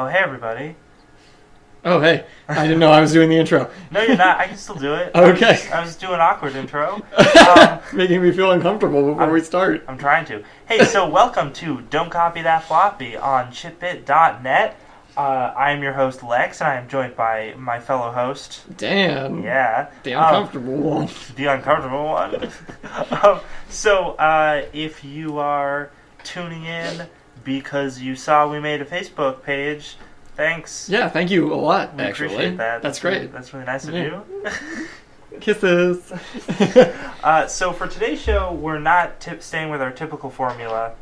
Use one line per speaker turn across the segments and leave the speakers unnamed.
Oh, hey, everybody.
Oh, hey. I didn't know I was doing the intro.
No, you're not. I can still do it.
Okay.
I was doing an awkward intro.
Making me feel uncomfortable before we start.
I'm trying to. Hey, so welcome to Don't Copy That Floppy on chipbit.net. I am your host, Lex, and I am joined by my fellow host,
Dan.
Yeah.
The uncomfortable one.
The uncomfortable one. If you are tuning in because you saw we made a Facebook page, thanks.
Yeah, thank you a lot,
we
actually.
Appreciate that.
That's great.
That's really nice of you.
Kisses.
So for today's show, we're not staying with our typical formula,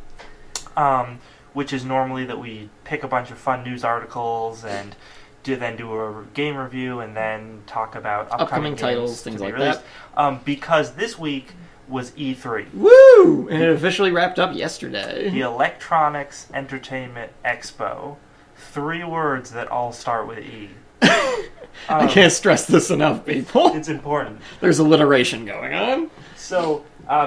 which is normally that we pick a bunch of fun news articles and then do a game review and then talk about upcoming
titles, things like
released.
that.
Because this week was E3.
Woo! And it officially wrapped up yesterday.
The Electronics Entertainment Expo. 3 words that all start with E.
I can't stress this enough, people.
It's important.
There's alliteration going on.
So,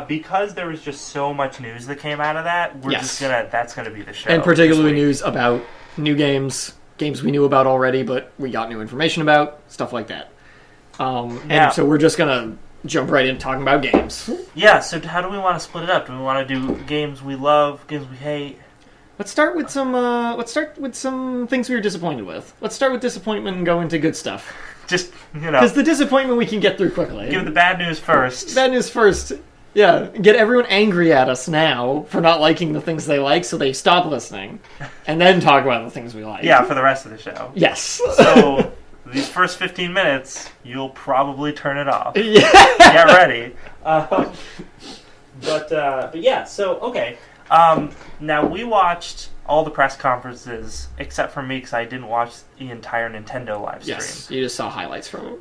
because there was just so much news that came out of that, that's gonna be the show.
And particularly news about new games we knew about already, but we got new information about, stuff like that. And so we're just gonna jump right into talking about games.
Yeah, so how do we want to split it up? Do we want to do games we love, games we hate?
Let's start with some things we were disappointed with. Let's start with disappointment and go into good stuff.
Just,
because the disappointment we can get through quickly.
Give the bad news first.
Bad news first. Yeah, get everyone angry at us now for not liking the things they like, so they stop listening, and then talk about the things we like.
Yeah, for the rest of the show.
Yes.
So these first 15 minutes, you'll probably turn it off.
Yeah.
Get ready. But yeah. So okay. Now, we watched all the press conferences, except for me, because I didn't watch the entire Nintendo live stream.
Yes, you just saw highlights from it.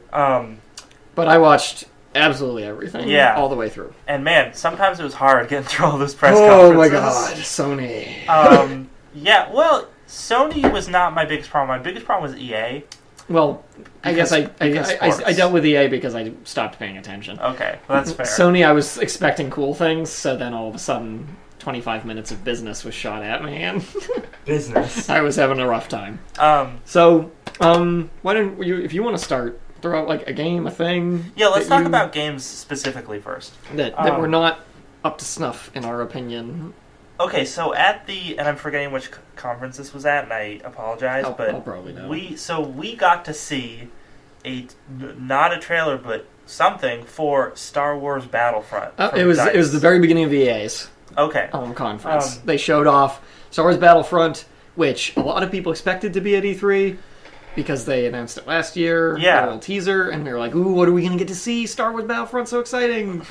But I watched absolutely everything, all the way through.
And man, sometimes it was hard getting through all those press conferences.
Oh my god, Sony.
Yeah, well, Sony was not my biggest problem. My biggest problem was EA.
Well, I guess I dealt with EA because I stopped paying attention.
Okay, well, that's fair.
Sony, I was expecting cool things, so then all of a sudden 25 minutes of business was shot at me, and
business.
I was having a rough time. So, why don't you, if you want to start, throw out like a game, a thing.
Yeah, let's talk about games specifically first.
That were not up to snuff, in our opinion.
Okay, so and I'm forgetting which conference this was at, and I apologize, but
I'll probably know.
We got to see not a trailer, but something for Star Wars Battlefront.
It was the very beginning of EA's.
Okay.
Conference. They showed off Star Wars Battlefront, which a lot of people expected to be at E3 because they announced it last year.
Yeah.
A little teaser, and we were like, ooh, what are we going to get to see? Star Wars Battlefront, so exciting.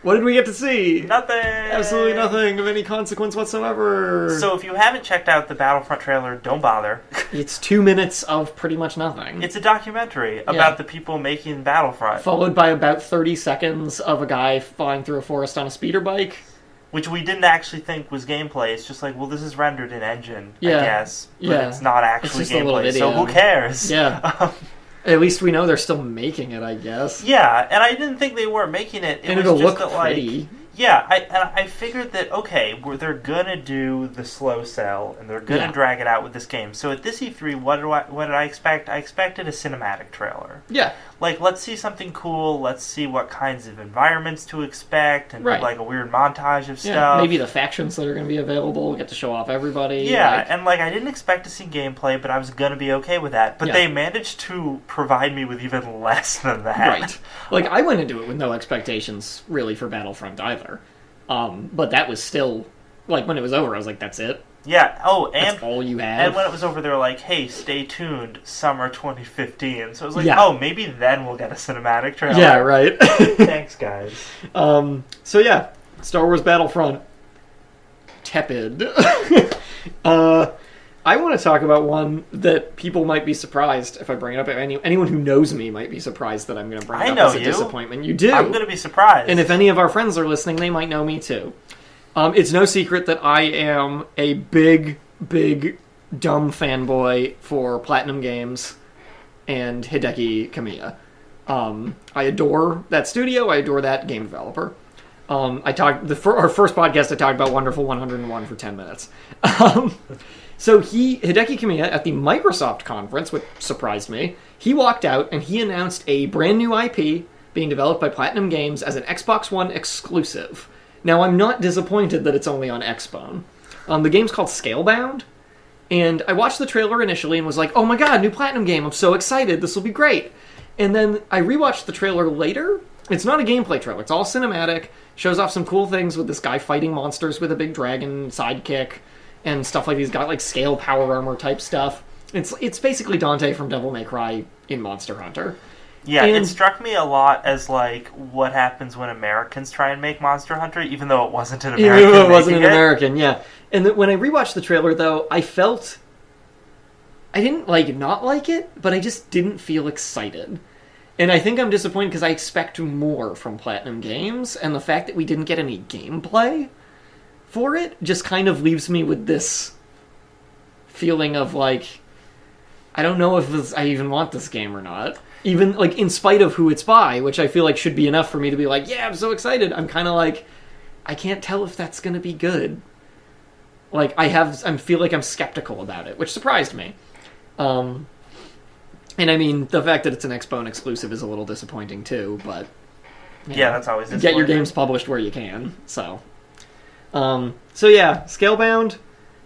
What did we get to see?
Nothing.
Absolutely nothing of any consequence whatsoever.
So if you haven't checked out the Battlefront trailer, don't bother.
It's 2 minutes of pretty much nothing.
It's a documentary about the people making Battlefront.
Followed by about 30 seconds of a guy flying through a forest on a speeder bike.
Which we didn't actually think was gameplay. It's just like, well, this is rendered in engine, I guess. But it's not actually gameplay, so who cares?
Yeah. At least we know they're still making it, I guess.
Yeah, and I didn't think they weren't making it.
And it'll look pretty.
Yeah, I figured that, okay, they're going to do the slow sell, and they're going to drag it out with this game. So at this E3, what did I expect? I expected a cinematic trailer.
Yeah.
Like, let's see something cool, let's see what kinds of environments to expect, and like a weird montage of stuff.
Maybe the factions that are going to be available, get to show off everybody.
Yeah, and I didn't expect to see gameplay, but I was going to be okay with that. But they managed to provide me with even less than that.
Right. Like, I went into it with no expectations, really, for Battlefront either. But that was still, like, when it was over, I was like, that's it?
Yeah, and
that's all you had?
And when it was over, they were like, hey, stay tuned, summer 2015. So I was like, maybe then we'll get a cinematic trailer.
Yeah, right.
Thanks, guys.
So yeah, Star Wars Battlefront. Tepid. I want to talk about one that people might be surprised if I bring it up. Anyone who knows me might be surprised that I'm going to bring it up as a disappointment. You do.
I'm going to be surprised.
And if any of our friends are listening, they might know me too. It's no secret that I am a big, dumb fanboy for Platinum Games and Hideki Kamiya. I adore that studio. I adore that game developer. Our first podcast, I talked about Wonderful 101 for 10 minutes. So Hideki Kamiya, at the Microsoft conference, which surprised me, he walked out and he announced a brand new IP being developed by Platinum Games as an Xbox One exclusive. Now, I'm not disappointed that it's only on Xbone. The game's called Scalebound, and I watched the trailer initially and was like, oh my god, new Platinum game, I'm so excited, this will be great. And then I rewatched the trailer later. It's not a gameplay trailer, it's all cinematic, shows off some cool things with this guy fighting monsters with a big dragon sidekick, and stuff like he's got like scale power armor type stuff. It's basically Dante from Devil May Cry in Monster Hunter.
Yeah, and it struck me a lot as like what happens when Americans try and make Monster Hunter, even though it wasn't an American.
It wasn't an American, yeah. And when I rewatched the trailer, though, I didn't not like it, but I just didn't feel excited. And I think I'm disappointed because I expect more from Platinum Games, and the fact that we didn't get any gameplay for it just kind of leaves me with this feeling of like, I don't know if I even want this game or not. Even, like, in spite of who it's by, which I feel like should be enough for me to be like, yeah, I'm so excited. I'm kind of like, I can't tell if that's going to be good. Like, I feel like I'm skeptical about it, which surprised me. And I mean, the fact that it's an Xbone exclusive is a little disappointing too, but...
Yeah, that's always disappointing.
Get your games published where you can, so... So yeah, Scalebound,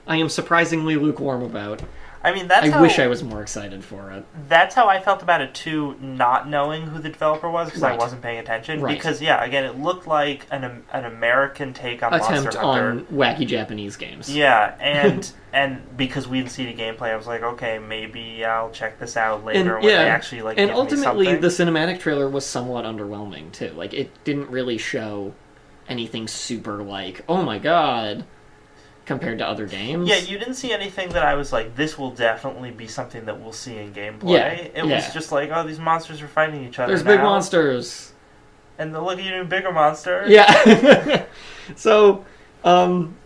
I am surprisingly lukewarm about.
I mean,
I wish I was more excited for it.
That's how I felt about it, too, not knowing who the developer was, because I wasn't paying attention.
Right.
Because, yeah, again, it looked like an American take on Monster Hunter.
Attempt on wacky Japanese games.
Yeah, and because we didn't see the gameplay, I was like, okay, maybe I'll check this out later when they actually, like,
and
give
ultimately,
me something.
The cinematic trailer was somewhat underwhelming, too. Like, it didn't really show anything super, like, oh my god... compared to other games.
Yeah, you didn't see anything that I was like, this will definitely be something that we'll see in gameplay.
Yeah,
it was just like, oh, these monsters are fighting each other.
There's big monsters.
And look at you, bigger monster.
Yeah. So, I'm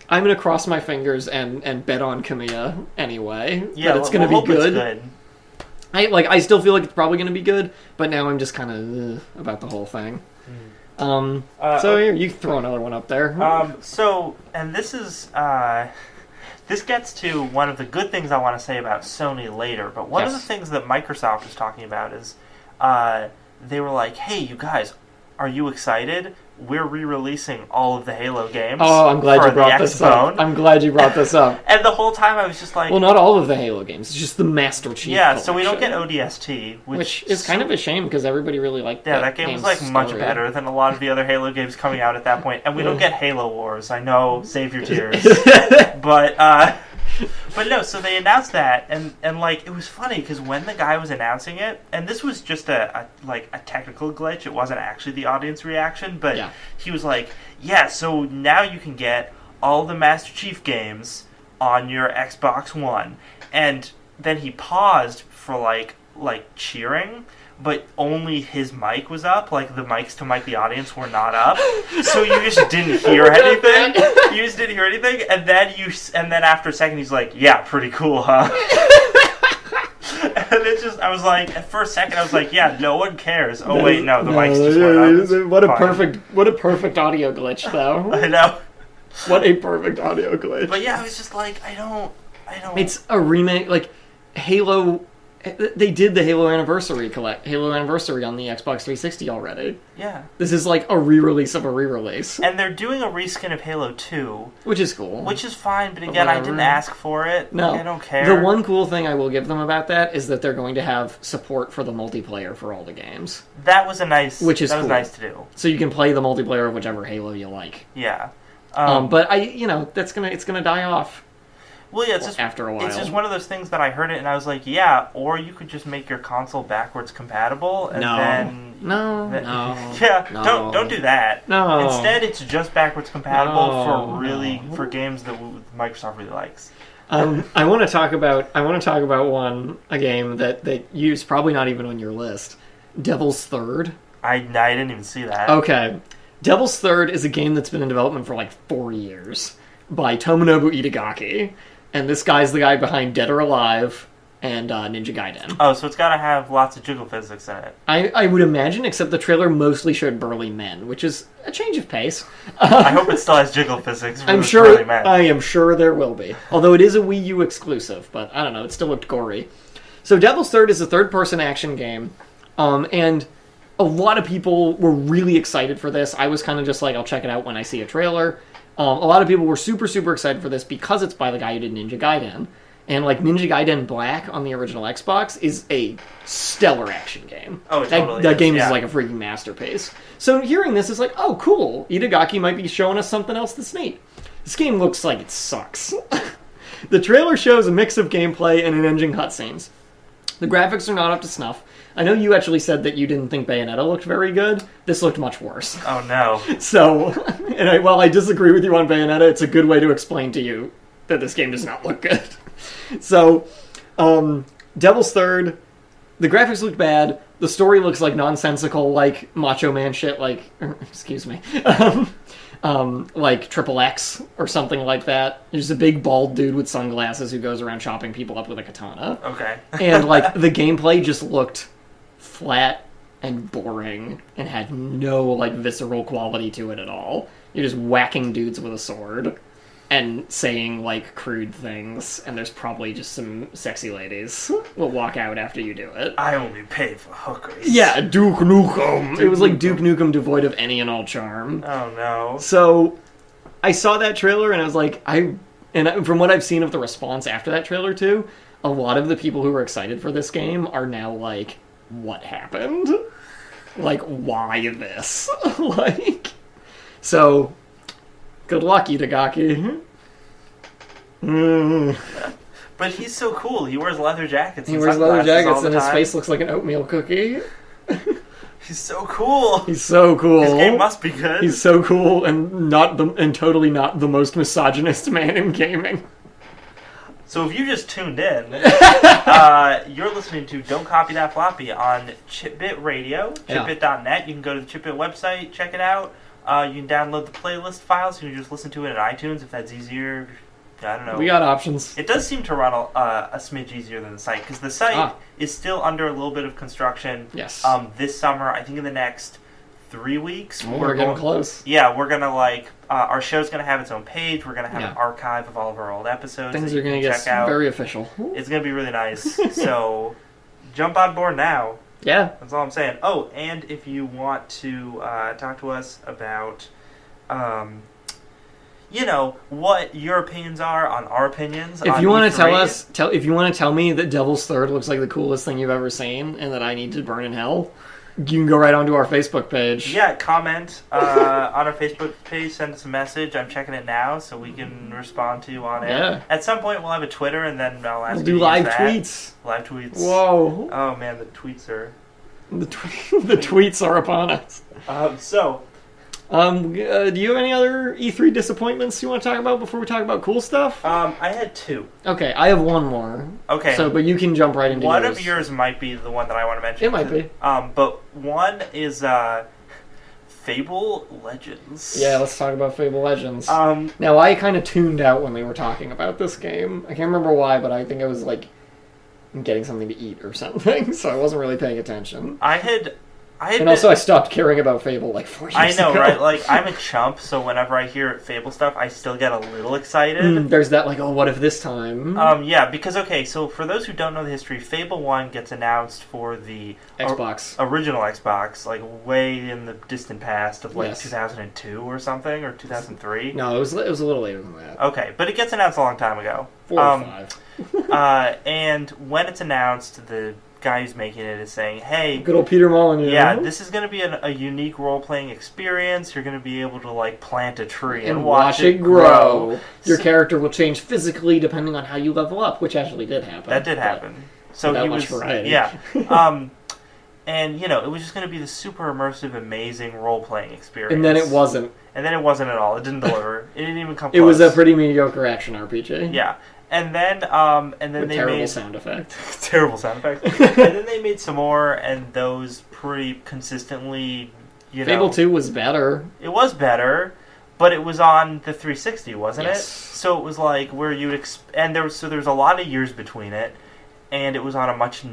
going to cross my fingers and bet on Kamiya anyway.
Yeah,
that it's going to be good.
It's good.
I still feel like it's probably going to be good, but now I'm just kind of about the whole thing. So here, you throw another one up there.
And this is this gets to one of the good things I want to say about Sony later. But one of the things that Microsoft was talking about is they were like, "Hey, you guys, are you excited? We're re-releasing all of the Halo games."
Oh, I'm glad you brought this up. I'm glad you brought this up.
And the whole time I was just like...
Well, not all of the Halo games. It's just the Master Chief collection.
So we don't get ODST.
Which is kind of a shame, because everybody really liked that.
Yeah, that game was like much better than a lot of the other Halo games coming out at that point. And we don't get Halo Wars. I know, save your tears. But no, so they announced that, and like, it was funny, because when the guy was announcing it, and this was just a technical glitch, it wasn't actually the audience reaction, but he was like, yeah, so now you can get all the Master Chief games on your Xbox One. And then he paused for like cheering, but only his mic was up. Like, the mics to mic the audience were not up, so you just didn't hear anything. You just didn't hear anything, and then after a second, he's like, "Yeah, pretty cool, huh?" And it's just, I was like, for a second, I was like, "Yeah, no one cares." Oh wait, no, the mics just weren't up.
What a perfect audio glitch, though.
I know.
What a perfect audio glitch.
But yeah, I was just like, I don't.
It's a remake, like Halo. They did the Halo Anniversary on the Xbox 360 already.
Yeah.
This is like a re-release of a re-release.
And they're doing a reskin of Halo 2.
Which is cool.
Which is fine, but again, I didn't ask for it.
No.
I don't care.
The one cool thing I will give them about that is that they're going to have support for the multiplayer for all the games.
That was nice
cool.
was nice to do.
So you can play the multiplayer of whichever Halo you like.
Yeah.
But it's gonna die off.
Well, yeah, it's just
after a while.
It's just one of those things that I heard it and I was like, yeah, or you could just make your console backwards compatible and then
no.
don't do that.
No.
Instead, it's just backwards compatible for games that Microsoft really likes.
I want to talk about a game that is probably not even on your list. Devil's Third.
I didn't even see that.
Okay. Devil's Third is a game that's been in development for like 4 years by Tomonobu Itagaki. And this guy's the guy behind Dead or Alive and Ninja Gaiden.
Oh, so it's got to have lots of jiggle physics in it.
I would imagine, except the trailer mostly showed burly men, which is a change of pace.
I hope it still has jiggle physics. For
I'm
those
sure.
burly men.
I am sure there will be. Although it is a Wii U exclusive, but I don't know. It still looked gory. So Devil's Third is a third-person action game, and a lot of people were really excited for this. I was kind of just like, I'll check it out when I see a trailer. A lot of people were super, super excited for this because it's by the guy who did Ninja Gaiden. And, like, Ninja Gaiden Black on the original Xbox is a stellar action game.
Oh, it totally
That
is,
game
yeah.
is, like, a freaking masterpiece. So hearing this is like, oh, cool. Itagaki might be showing us something else that's neat. This game looks like it sucks. The trailer shows a mix of gameplay and in-engine cutscenes. The graphics are not up to snuff. I know you actually said that you didn't think Bayonetta looked very good. This looked much worse.
Oh, no.
So, while I disagree with you on Bayonetta, it's a good way to explain to you that this game does not look good. So, Devil's Third, the graphics look bad. The story looks like nonsensical, like Macho Man shit, like, excuse me, like Triple X or something like that. There's a big bald dude with sunglasses who goes around chopping people up with a katana.
Okay.
And, like, the gameplay just looked flat and boring and had no, like, visceral quality to it at all. You're just whacking dudes with a sword and saying, like, crude things, and there's probably just some sexy ladies will walk out after you do it.
I only pay for hookers.
Yeah, Duke Nukem. It was like Duke Nukem devoid of any and all charm.
Oh, no.
So, I saw that trailer, and I was like, from what I've seen of the response after that trailer, too, a lot of the people who were excited for this game are now like, what happened? Like, why this? Like, so, good luck, Itagaki.
But he's so cool. He wears leather jackets.
He
and
wears leather
sunglasses all
jackets,
the
and his
time.
face looks like an oatmeal cookie.
He's so cool.
He's so cool.
His game must be good.
He's so cool, and totally not the most misogynist man in gaming.
So if you just tuned in, you're listening to Don't Copy That Floppy on Chipbit Radio, chipbit.net. You can go to the Chipbit website, check it out. You can download the playlist files. You can just listen to it in iTunes if that's easier. I don't know.
We got options.
It does seem to run a smidge easier than the site, because the site is still under a little bit of construction.
Yes.
This summer, I think in the next 3 weeks.
We're getting close.
Yeah, we're going to, our show's going to have its own page. We're going to have an archive of all of our old episodes.
Things
that
are going to get very official.
It's going to be really nice. So, jump on board now.
Yeah.
That's all I'm saying. Oh, and if you want to talk to us about, what your opinions are on our opinions.
If you want to if you want to tell me that Devil's Third looks like the coolest thing you've ever seen, and that I need to burn in hell, you can go right onto our Facebook page.
Yeah, comment on our Facebook page, send us a message. I'm checking it now, so we can respond to you on it.
Yeah.
At some point, we'll have a Twitter, and then I'll ask
We'll
you
do
to
live
use that.
tweets.
Live tweets.
Whoa.
Oh, man, the tweets are...
The tweets are upon us. Do you have any other E3 disappointments you want to talk about before we talk about cool stuff?
I had two.
Okay, I have one more.
Okay.
So, but you can jump right into yours.
One of yours might be the one that I want to mention.
It might be.
But one is Fable Legends.
Yeah, let's talk about Fable Legends. Now, I kind of tuned out when they were talking about this game. I can't remember why, but I think I was, getting something to eat or something, so I wasn't really paying attention. I stopped caring about Fable 4 years ago.
I know, right? I'm a chump, so whenever I hear Fable stuff, I still get a little excited.
There's that, what if this time?
Yeah, because, so for those who don't know the history, Fable 1 gets announced for the
Xbox.
Original Xbox, way in the distant past of, 2002 or something, or 2003.
No, it was a little later than that.
Okay, but it gets announced a long time ago.
4 or
5. And when it's announced, the guy who's making it is saying, hey,
good old Peter Molyneux.
Yeah, this is going to be a unique role-playing experience. You're going to be able to plant a tree
and
watch it grow.
Your character will change physically depending on how you level up, which actually did happen.
That did happen. So
he was variety.
Yeah. And it was just going to be this super immersive, amazing role-playing experience.
And then it wasn't.
And then it wasn't at all. It didn't deliver. It didn't even come close.
It was a pretty mediocre action RPG.
Yeah. And then
with
they
terrible
made
sound effect.
Terrible sound effect. And then they made some more, and those pretty consistently,
Fable 2 was better.
It was better, but it was on the 360, wasn't
yes.
it? So it was where you'd and there was a lot of years between it, and it was on a much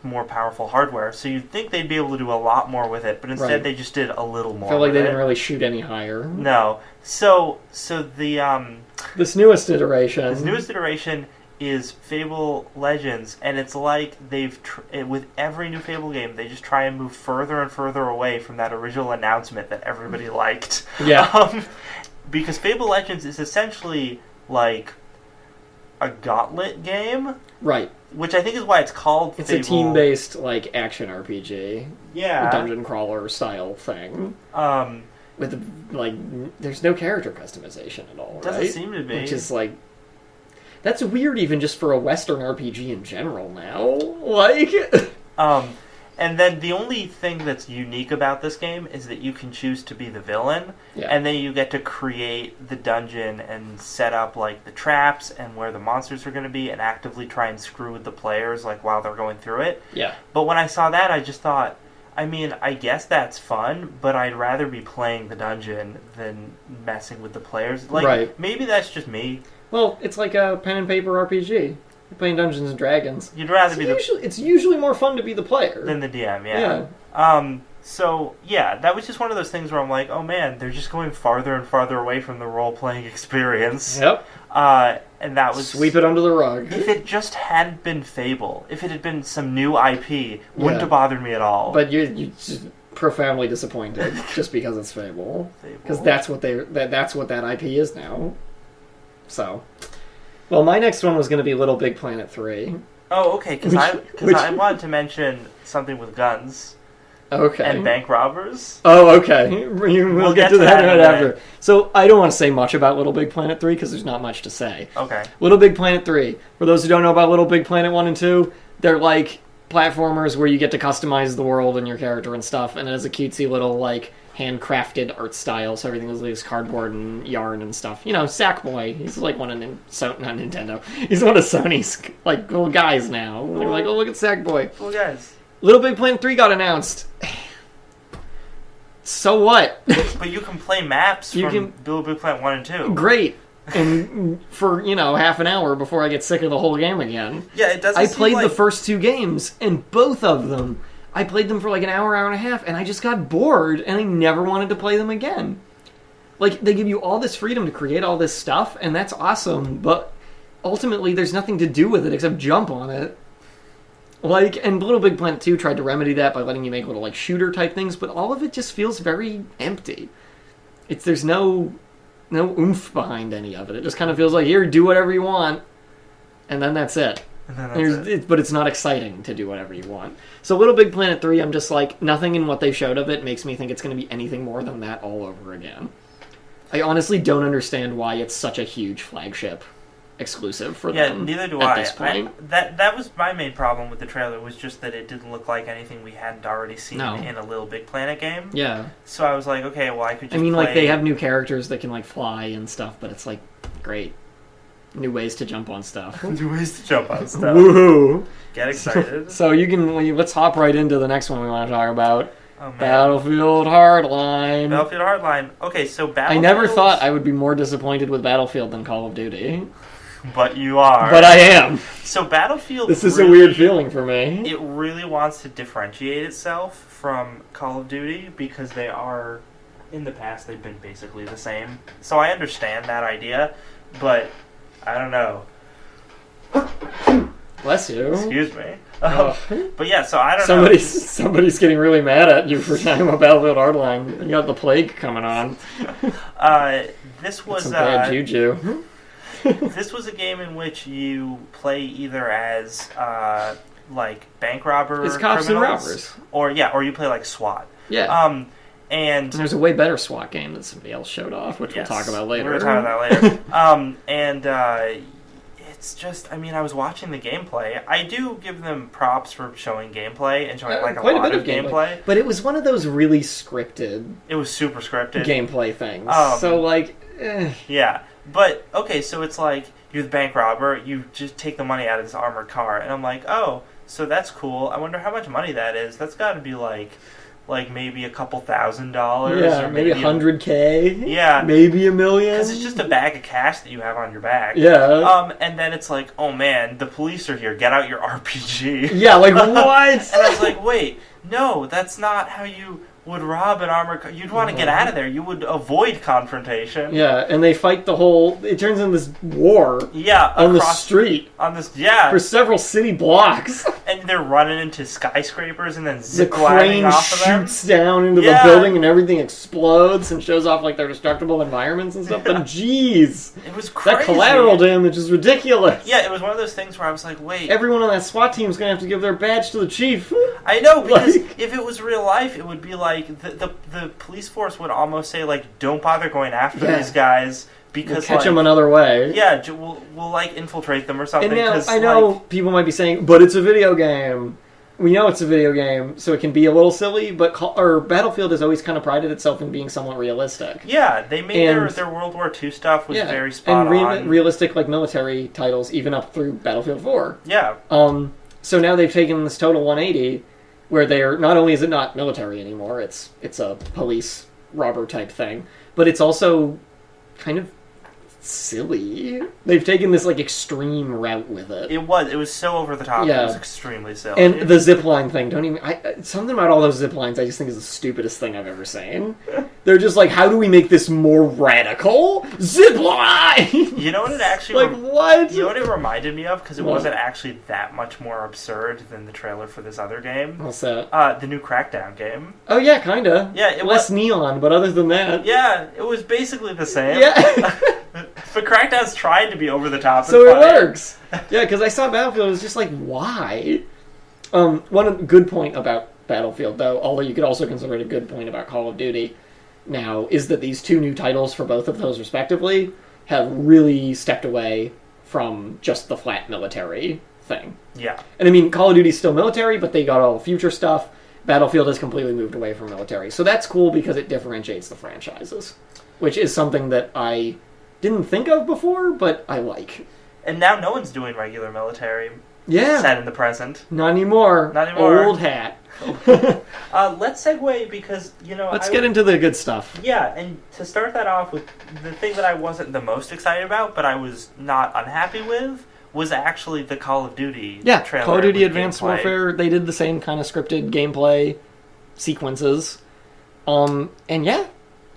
more powerful hardware. So you'd think they'd be able to do a lot more with it, but instead
Right.
they just did a little more.
I felt like
with
they
it.
didn't really shoot any higher.
No. So the
This newest iteration.
Is Fable Legends, and it's like they've with every new Fable game they just try and move further and further away from that original announcement that everybody liked.
Yeah.
Because Fable Legends is essentially like a gauntlet game,
Right.
which I think is why it's called
It's
Fable.
a team-based, like, action RPG.
Yeah.
A dungeon crawler style thing.
Um,
With, like, there's no character customization at all, right?
doesn't seem to be.
Which is, like... That's weird even just for a Western RPG in general now. Like...
And then the only thing that's unique about this game is that you can choose to be the villain,
Yeah.
and then you get to create the dungeon and set up like the traps and where the monsters are going to be, and actively try and screw with the players like while they're going through it.
Yeah.
But when I saw that, I just thought, I mean, I guess that's fun, but I'd rather be playing the dungeon than messing with the players. Like,
Right.
maybe that's just me.
Well, it's like a pen and paper RPG. You're playing Dungeons and Dragons.
You'd rather be
It's usually more fun to be the player.
than the DM, yeah. So, yeah, that was just one of those things where I'm like, oh man, they're just going farther and farther away from the role-playing experience.
Yep.
And that was...
Sweep it under the rug.
If it just hadn't been Fable, if it had been some new IP, wouldn't
Yeah.
have bothered me at all.
But you're just profoundly disappointed just because it's Fable. Because that's what that's what that IP is now. So, well, my next one was going to be Little Big Planet 3.
Oh, okay, because I wanted to mention something with guns
Okay.
and bank robbers.
Oh, okay. We'll get to that right after.
minute.
So, I don't want to say much about Little Big Planet 3 because there's not much to say.
Okay.
Little Big Planet 3. For those who don't know about Little Big Planet 1 and 2, they're like platformers where you get to customize the world and your character and stuff, and it has a cutesy little, like, handcrafted art style, so everything is like cardboard and yarn and stuff. You know, Sackboy. He's like one of not Nintendo. He's one of Sony's like little guys now. They're like, oh, look at Sackboy.
Well, guys.
Little Big Planet 3 got announced. So what?
But you can play maps from Little Big Planet 1 and 2.
Great. And for, half an hour before I get sick of the whole game again.
Yeah, it doesn't
I
seem
played
like...
the first two games, and both of them, I played them for like an hour and a half, and I just got bored, and I never wanted to play them again. Like, they give you all this freedom to create all this stuff, and that's awesome, but ultimately there's nothing to do with it except jump on it. Like, and Little Big Planet 2 tried to remedy that by letting you make little, like, shooter-type things, but all of it just feels very empty. There's no oomph behind any of it. It just kind of feels like, here, do whatever you want, and then that's it.
And then that's it.
But it's not exciting to do whatever you want. So Little Big Planet 3, I'm just like, nothing in what they showed of it makes me think it's going to be anything more than that all over again. I honestly don't understand why it's such a huge flagship exclusive for them.
Yeah, neither do
at
I.
this point.
That was my main problem with the trailer, was just that it didn't look like anything we hadn't already seen
No.
in a Little Big Planet game.
Yeah.
So I was like, okay, well, I could just
like,
play...
they have new characters that can, like, fly and stuff, but it's like, great. New ways to jump on stuff.
New ways to jump on stuff.
Woohoo!
Get excited.
So let's hop right into the next one we want to talk about.
Oh, man.
Battlefield Hardline.
Battlefield Hardline. Okay, so Battlefield...
I never thought I would be more disappointed with Battlefield than Call of Duty.
But you are.
But I am.
So Battlefield...
This is a weird feeling for me.
It really wants to differentiate itself from Call of Duty because they are... In the past, they've been basically the same. So I understand that idea, but I don't know.
Bless you.
Excuse me.
Oh.
But yeah, so I don't know.
Somebody's getting really mad at you for talking about Battlefield Hardline. You got the plague coming on.
This was
some bad juju.
This was a game in which you play either as like bank robber,
it's cops and robbers,
or you play like SWAT.
Yeah.
And
there's a way better SWAT game that somebody else showed off, which we'll talk about later.
We're going to talk about that later. It's just, I mean, I was watching the gameplay. I do give them props for showing gameplay and showing like a lot of gameplay.
But it was one of those really scripted.
It was super scripted
gameplay things. So like,
yeah. But okay, so it's like you're the bank robber. You just take the money out of this armored car, and I'm like, oh, so that's cool. I wonder how much money that is. That's got to be like like maybe a couple $1,000.
Yeah,
or
maybe $100K.
Yeah.
Maybe $1 million.
Because it's just a bag of cash that you have on your back.
Yeah.
And then it's like, oh man, the police are here. Get out your RPG.
Yeah, like what?
And I was like, wait, no, that's not how you would rob an armored car. You'd want to get out of there. You would avoid confrontation.
Yeah, and they fight the whole... It turns into this war.
Yeah,
on the street.
On this, yeah.
For several city blocks.
And they're running into skyscrapers and then
The
zip-lining off of them.
crane shoots down into the building and everything explodes and shows off like their destructible environments and stuff. But jeez,
it was crazy.
That collateral damage is ridiculous.
Yeah, it was one of those things where I was like, wait.
Everyone on that SWAT team is going to have to give their badge to the chief.
I know, because if it was real life, it would be like, the police force would almost say, like, don't bother going after these guys, because,
we'll catch them another way.
Yeah, we'll like, infiltrate them or something.
And now, I know people might be saying, but it's a video game. We know it's a video game, so it can be a little silly, but Battlefield has always kind of prided itself in being somewhat realistic.
Yeah, they made their World War II stuff was very spot on. And
realistic, like, military titles, even up through Battlefield 4.
Yeah.
So now they've taken this total 180, where they're, not only is it not military anymore, it's a police robber type thing, but it's also kind of silly. They've taken this like extreme route with it.
It was so over the top. Yeah. It was extremely silly.
And the zipline thing, something about all those ziplines I just think is the stupidest thing I've ever seen. They're just like, how do we make this more radical? Zipline!
You know what it actually...
what?
You know what it reminded me of? Because it wasn't actually that much more absurd than the trailer for this other game.
What's that?
The new Crackdown game.
Oh yeah, kinda.
Yeah, it
less neon, but other than that...
Yeah, it was basically the same.
Yeah.
But Crackdown's tried to be over the top.
So it works. Yeah, because I saw Battlefield, it was just like, why? One good point about Battlefield, though, although you could also consider it a good point about Call of Duty now, is that these two new titles for both of those respectively have really stepped away from just the flat military thing.
Yeah.
And I mean, Call of Duty's still military, but they got all the future stuff. Battlefield has completely moved away from military. So that's cool because it differentiates the franchises, which is something that I didn't think of before, but I like.
And now no one's doing regular military.
Yeah.
Set in the present.
Not anymore.
Not anymore.
Old hat.
Let's segue because,
Let's get into the good stuff.
Yeah, and to start that off with, the thing that I wasn't the most excited about, but I was not unhappy with, was actually the Call of Duty trailer.
Call of Duty Advanced Warfare, they did the same kind of scripted gameplay sequences. And yeah,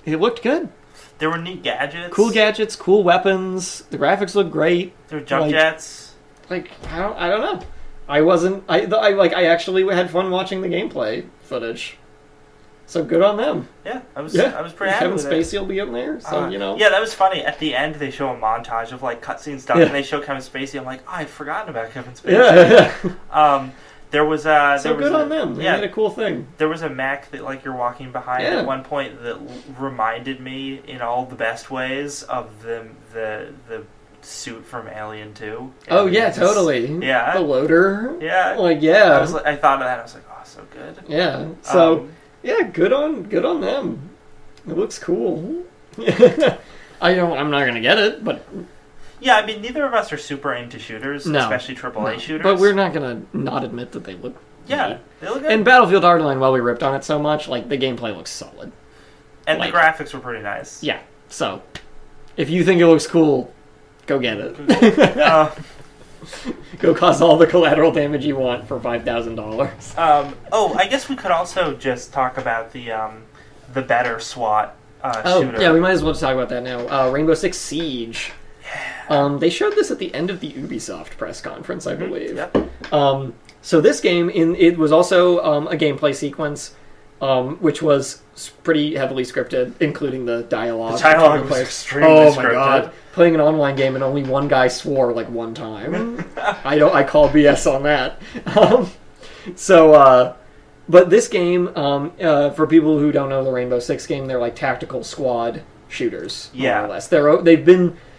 it looked good.
There were neat gadgets.
Cool gadgets, cool weapons. The graphics look great.
There were jump jets.
I don't know. I actually had fun watching the gameplay footage. So good on them.
Yeah, I was pretty happy with it.
Kevin Spacey will be in there, so
Yeah, that was funny. At the end, they show a montage of like cutscene stuff, and they show Kevin Spacey. I'm like, I've forgotten about Kevin Spacey.
Yeah.
There was
good on them. They made a cool thing.
There was a mech that like you're walking behind at one point that reminded me in all the best ways of the suit from Alien 2.
Oh yeah, totally.
Yeah,
the loader.
Yeah, I thought of that. I was like, oh, so good.
Yeah. So good on them. It looks cool. I'm not gonna get it, but.
Yeah, I mean, neither of us are super into shooters, especially AAA shooters.
But we're not going to not admit that they look
neat. They look good.
And Battlefield Hardline, while we ripped on it so much, like, the gameplay looks solid.
And the graphics were pretty nice.
Yeah, so, if you think it looks cool, go get it. Go cause all the collateral damage you want for $5,000.
I guess we could also just talk about the better SWAT shooter.
Yeah, we might as well talk about that now. Rainbow Six Siege. They showed this at the end of the Ubisoft press conference, I believe. Yep. So this game, it was also a gameplay sequence, which was pretty heavily scripted, including the dialogue.
The dialogue was extremely scripted.
Oh my god. Playing an online game and only one guy swore like one time. I call BS on that. But this game, for people who don't know the Rainbow Six game, they're like tactical squad shooters, more or less.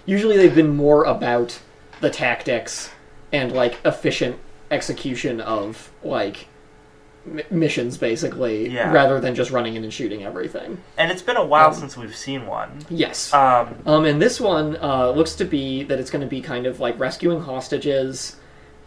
Usually they've been more about the tactics and, like, efficient execution of, like, missions, basically, rather than just running in and shooting everything.
And it's been a while since we've seen one.
Yes. And this one looks to be that it's going to be kind of, like, rescuing hostages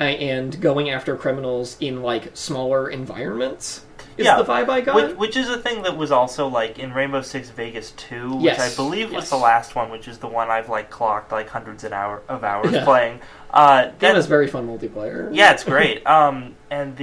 and going after criminals in, like, smaller environments. is the vibe I got.
Which is a thing that was also like in Rainbow Six Vegas 2, which
Yes,
I believe was
yes.
the last one, which is the one I've like clocked like hundreds of hours
Yeah.
playing.
That was very fun multiplayer.
Yeah, it's great. And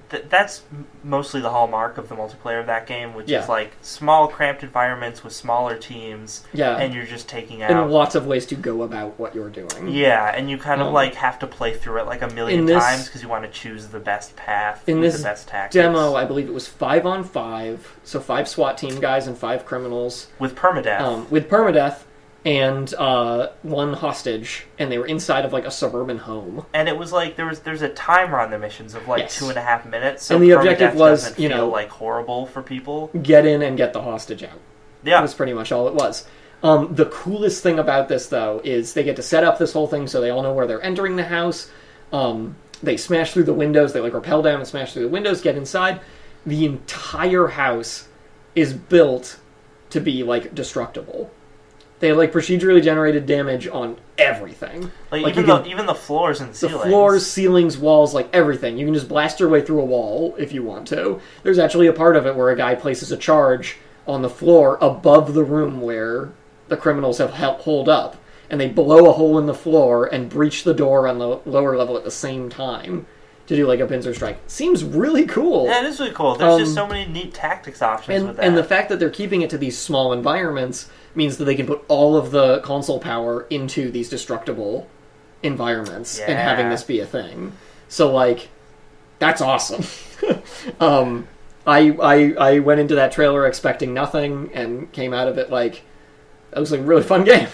that's mostly the hallmark of the multiplayer of that game, which is like small, cramped environments with smaller teams.
Yeah.
And you're just taking out.
And lots of ways to go about what you're doing.
Yeah, and you kind of like have to play through it like a million times because you want to choose the best path with the best tactics.
Demo, I believe it was 5-on-5, so 5 SWAT team guys and 5 criminals.
With permadeath.
With permadeath. And 1 hostage, and they were inside of like a suburban home.
And it was like there's a timer on the missions of like 2.5 minutes. So
and the objective was,
doesn't feel like horrible for people.
Get in and get the hostage out.
Yeah,
that's pretty much all it was. The coolest thing about this though is they get to set up this whole thing so they all know where they're entering the house. They smash through the windows. They like rappel down and smash through the windows, get inside. The entire house is built to be like destructible. They have like procedurally generated damage on everything.
Like even the floors and ceilings.
The floors, ceilings, walls, like everything. You can just blast your way through a wall if you want to. There's actually a part of it where a guy places a charge on the floor above the room where the criminals have holed up. And they blow a hole in the floor and breach the door on the lower level at the same time to do like a pincer strike. Seems really cool.
Yeah, it is really cool. There's just so many neat tactics options with that.
And the fact that they're keeping it to these small environments means that they can put all of the console power into these destructible environments and having this be a thing. So, like, that's awesome. I went into that trailer expecting nothing and came out of it like, that was like a really fun game.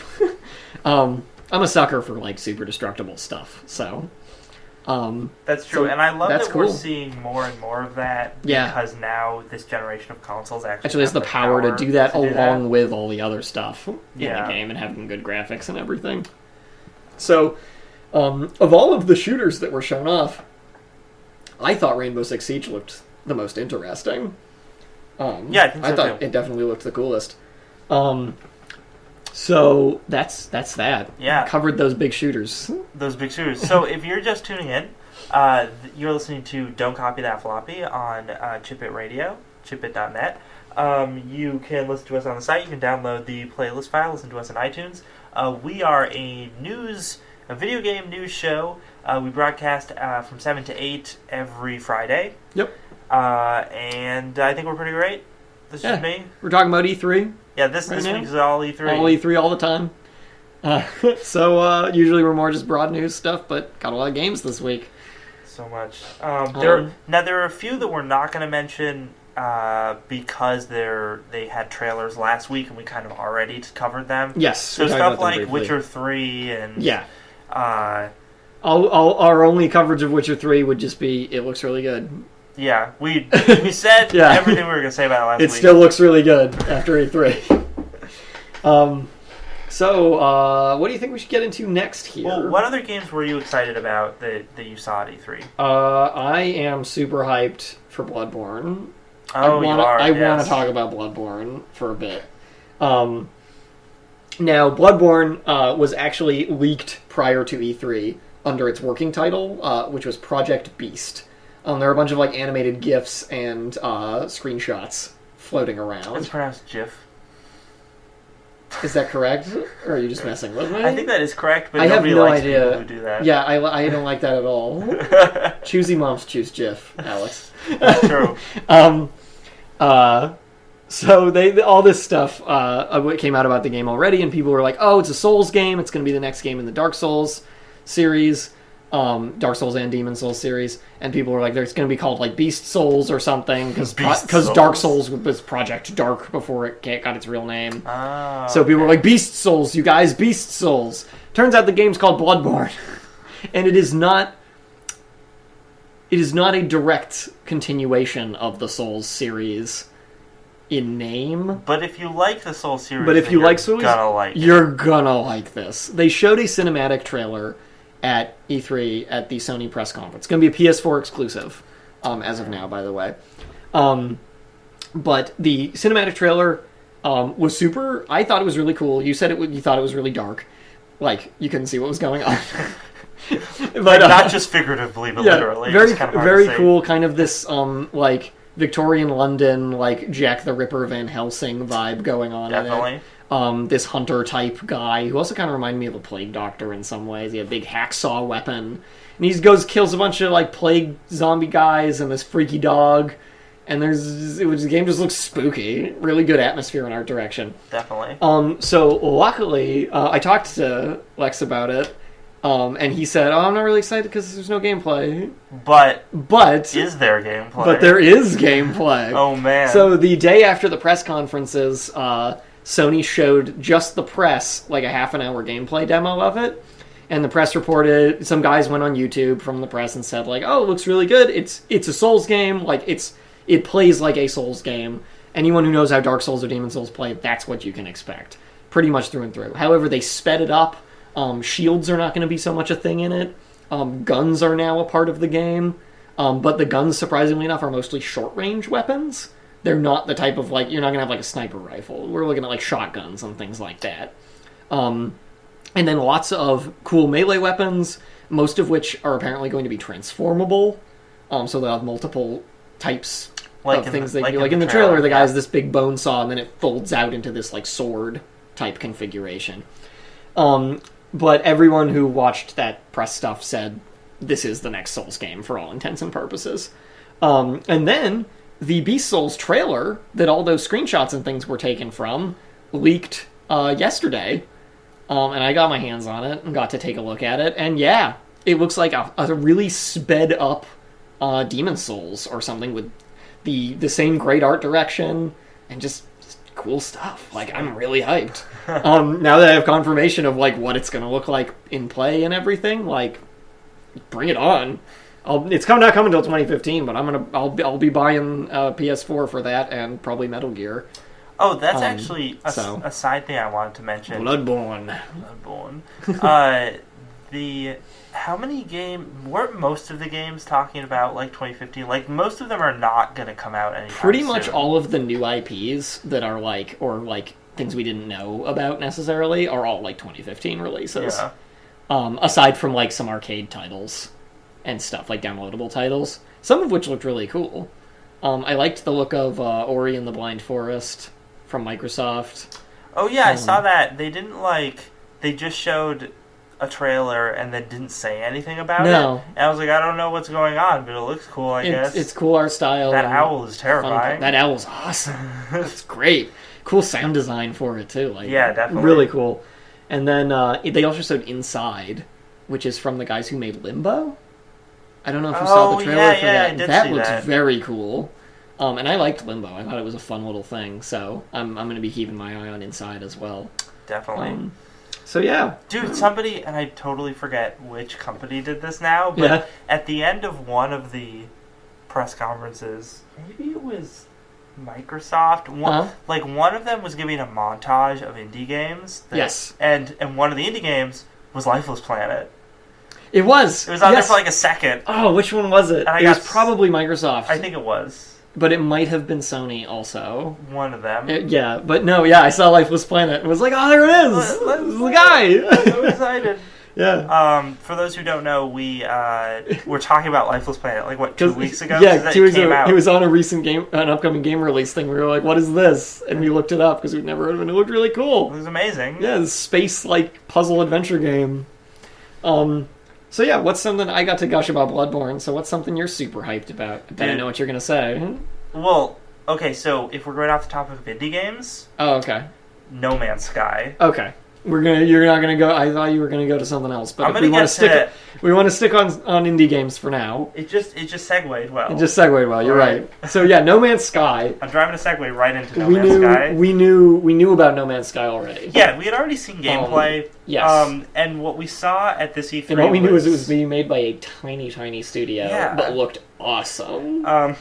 I'm a sucker for, like, super destructible stuff, so...
that's true, and I love that
cool.
we're seeing more and more of that because now this generation of consoles actually
has the power to do that along with all the other stuff in the game and having good graphics and everything. So, of all of the shooters that were shown off, I thought Rainbow Six Siege looked the most interesting.
I think so
I thought
too.
It definitely looked the coolest. So that's that.
Yeah.
Covered those big shooters.
Those big shooters. So if you're just tuning in, you're listening to Don't Copy That Floppy on Chipit Radio, chipit.net. You can listen to us on the site. You can download the playlist file, listen to us on iTunes. We are a video game news show. We broadcast from 7 to 8 every Friday.
Yep.
And I think we're pretty great. This is me.
We're talking about E3.
Yeah, this week is all E3.
All E3 all the time. So usually we're more just broad news stuff, but got a lot of games this week.
So much. There are a few that we're not going to mention because they had trailers last week and we kind of already covered them.
Yes.
So stuff like Witcher 3 and...
our only coverage of Witcher 3 would just be, it looks really good.
Yeah, we said everything we were going to say about it last week.
It still looks really good after E3. So, what do you think we should get into next here?
Well, what other games were you excited about that you saw at E3?
I am super hyped for Bloodborne.
I
want to talk about Bloodborne for a bit. Now, Bloodborne was actually leaked prior to E3 under its working title, which was Project Beast. There are a bunch of like animated GIFs and screenshots floating around.
It's pronounced GIF.
Is that correct? Or are you just messing with me?
I think that is correct, but
I have no
likes
idea.
People who do that.
Yeah, I don't like that at all. Choosy moms choose GIF, Alex.
That's true.
So all this stuff came out about the game already, and people were like, "Oh, it's a Souls game. It's going to be the next game in the Dark Souls series." Dark Souls and Demon Souls series, and people were like, "There's going to be called like Beast Souls or something," because Dark Souls was Project Dark before it got its real name. So people were like, "Beast Souls, you guys, Beast Souls." Turns out the game's called Bloodborne, and it is not a direct continuation of the Souls series in name.
But if you like the Souls series,
you're gonna like this. They showed a cinematic trailer at E3 at the Sony press conference. It's going to be a PS4 exclusive, as of now, by the way. But the cinematic trailer was super. I thought it was really cool. You said you thought it was really dark, like you couldn't see what was going on.
But not just figuratively, but literally.
Very cool. Kind of this like Victorian London, like Jack the Ripper Van Helsing vibe going on
Definitely.
in it. This hunter-type guy, who also kind of reminded me of a plague doctor in some ways. He had a big hacksaw weapon. And he kills a bunch of, like, plague zombie guys and this freaky dog. And the game just looks spooky. Really good atmosphere and art direction.
Definitely.
So luckily, I talked to Lex about it, and he said, "Oh, I'm not really excited because there's no gameplay."
But
is
there gameplay?
But there is gameplay.
Oh man!
So the day after the press conferences, Sony showed just the press like a half an hour gameplay demo of it. And the press reported, some guys went on YouTube from the press and said, like, "Oh, it looks really good. It's a Souls game. Like, it plays like a Souls game. Anyone who knows how Dark Souls or Demon Souls play, that's what you can expect, pretty much through and through." However, they sped it up. Shields are not going to be so much a thing in it. Guns are now a part of the game, but the guns, surprisingly enough, are mostly short-range weapons. They're not the type of, like, you're not going to have like a sniper rifle. We're looking at like shotguns and things like that. And then lots of cool melee weapons, most of which are apparently going to be transformable. So they'll have multiple types of things they can do. Like in the trailer, the guy has this big bone saw, and then it folds out into this like sword-type configuration. But everyone who watched that press stuff said this is the next Souls game for all intents and purposes. And then the Beast Souls trailer that all those screenshots and things were taken from leaked yesterday. And I got my hands on it and got to take a look at it. And yeah, it looks like a really sped up Demon Souls or something with the same great art direction and just cool stuff. Like, I'm really hyped. Now that I have confirmation of like what it's going to look like in play and everything, like, bring it on. It's not coming until 2015, but I'll be buying PS4 for that and probably Metal Gear.
Oh, that's actually a side thing I wanted to mention.
Bloodborne.
Weren't most of the games talking about, like, 2015? Like, most of them are not going to come out anytime
Pretty
soon.
much all of the new IPs that are, like, or, like, things we didn't know about necessarily are all, like, 2015 releases. Yeah. Aside from, like, some arcade titles and stuff, like downloadable titles. Some of which looked really cool. I liked the look of Ori and the Blind Forest from Microsoft.
Oh yeah, I saw that. They didn't they just showed a trailer and then didn't say anything about it. And I was like, I don't know what's going on, but it looks cool, I guess.
It's cool art style.
That owl is terrifying.
That owl's awesome. It's great. Cool sound design for it too. Like,
yeah, definitely.
Really cool. And then they also showed Inside, which is from the guys who made Limbo. I don't know if you saw the trailer for that. That looks very cool. And I liked Limbo. I thought it was a fun little thing. So I'm going to be keeping my eye on Inside as well.
Definitely.
So yeah.
Dude, somebody, and I totally forget which company did this now, but at the end of one of the press conferences, maybe it was Microsoft. One of them was giving a montage of indie games. And one of the indie games was Lifeless Planet.
It was.
It was on there for like a second.
Oh, which one was it? It was probably Microsoft.
I think it was.
But it might have been Sony also.
One of them.
I saw Lifeless Planet and was like, oh, there it is! This is the guy!
I'm so excited.
Yeah.
For those who don't know, we were talking about Lifeless Planet, 2 weeks ago?
Yeah, 2 weeks ago. It was on an upcoming game release thing. We were like, what is this? And we looked it up because we'd never heard of it. It looked really cool.
It was amazing.
Yeah, this space-like puzzle adventure game. So yeah, what's something I got to gush about Bloodborne? So what's something you're super hyped about? I bet I know what you're gonna say.
Well, okay, so if we're going off the topic of indie games,
okay,
No Man's Sky.
Okay, you're not gonna go. I thought you were gonna go to something else, but we want to stick on indie games for now.
It just segued well.
It just segued well. You're right. So yeah, No Man's Sky.
I'm driving a segue right into No Man's Sky.
We knew about No Man's Sky already.
Yeah, we had already seen gameplay.
Yes.
And what we saw at this E3
and what we knew was it was being made by a tiny studio, but looked awesome.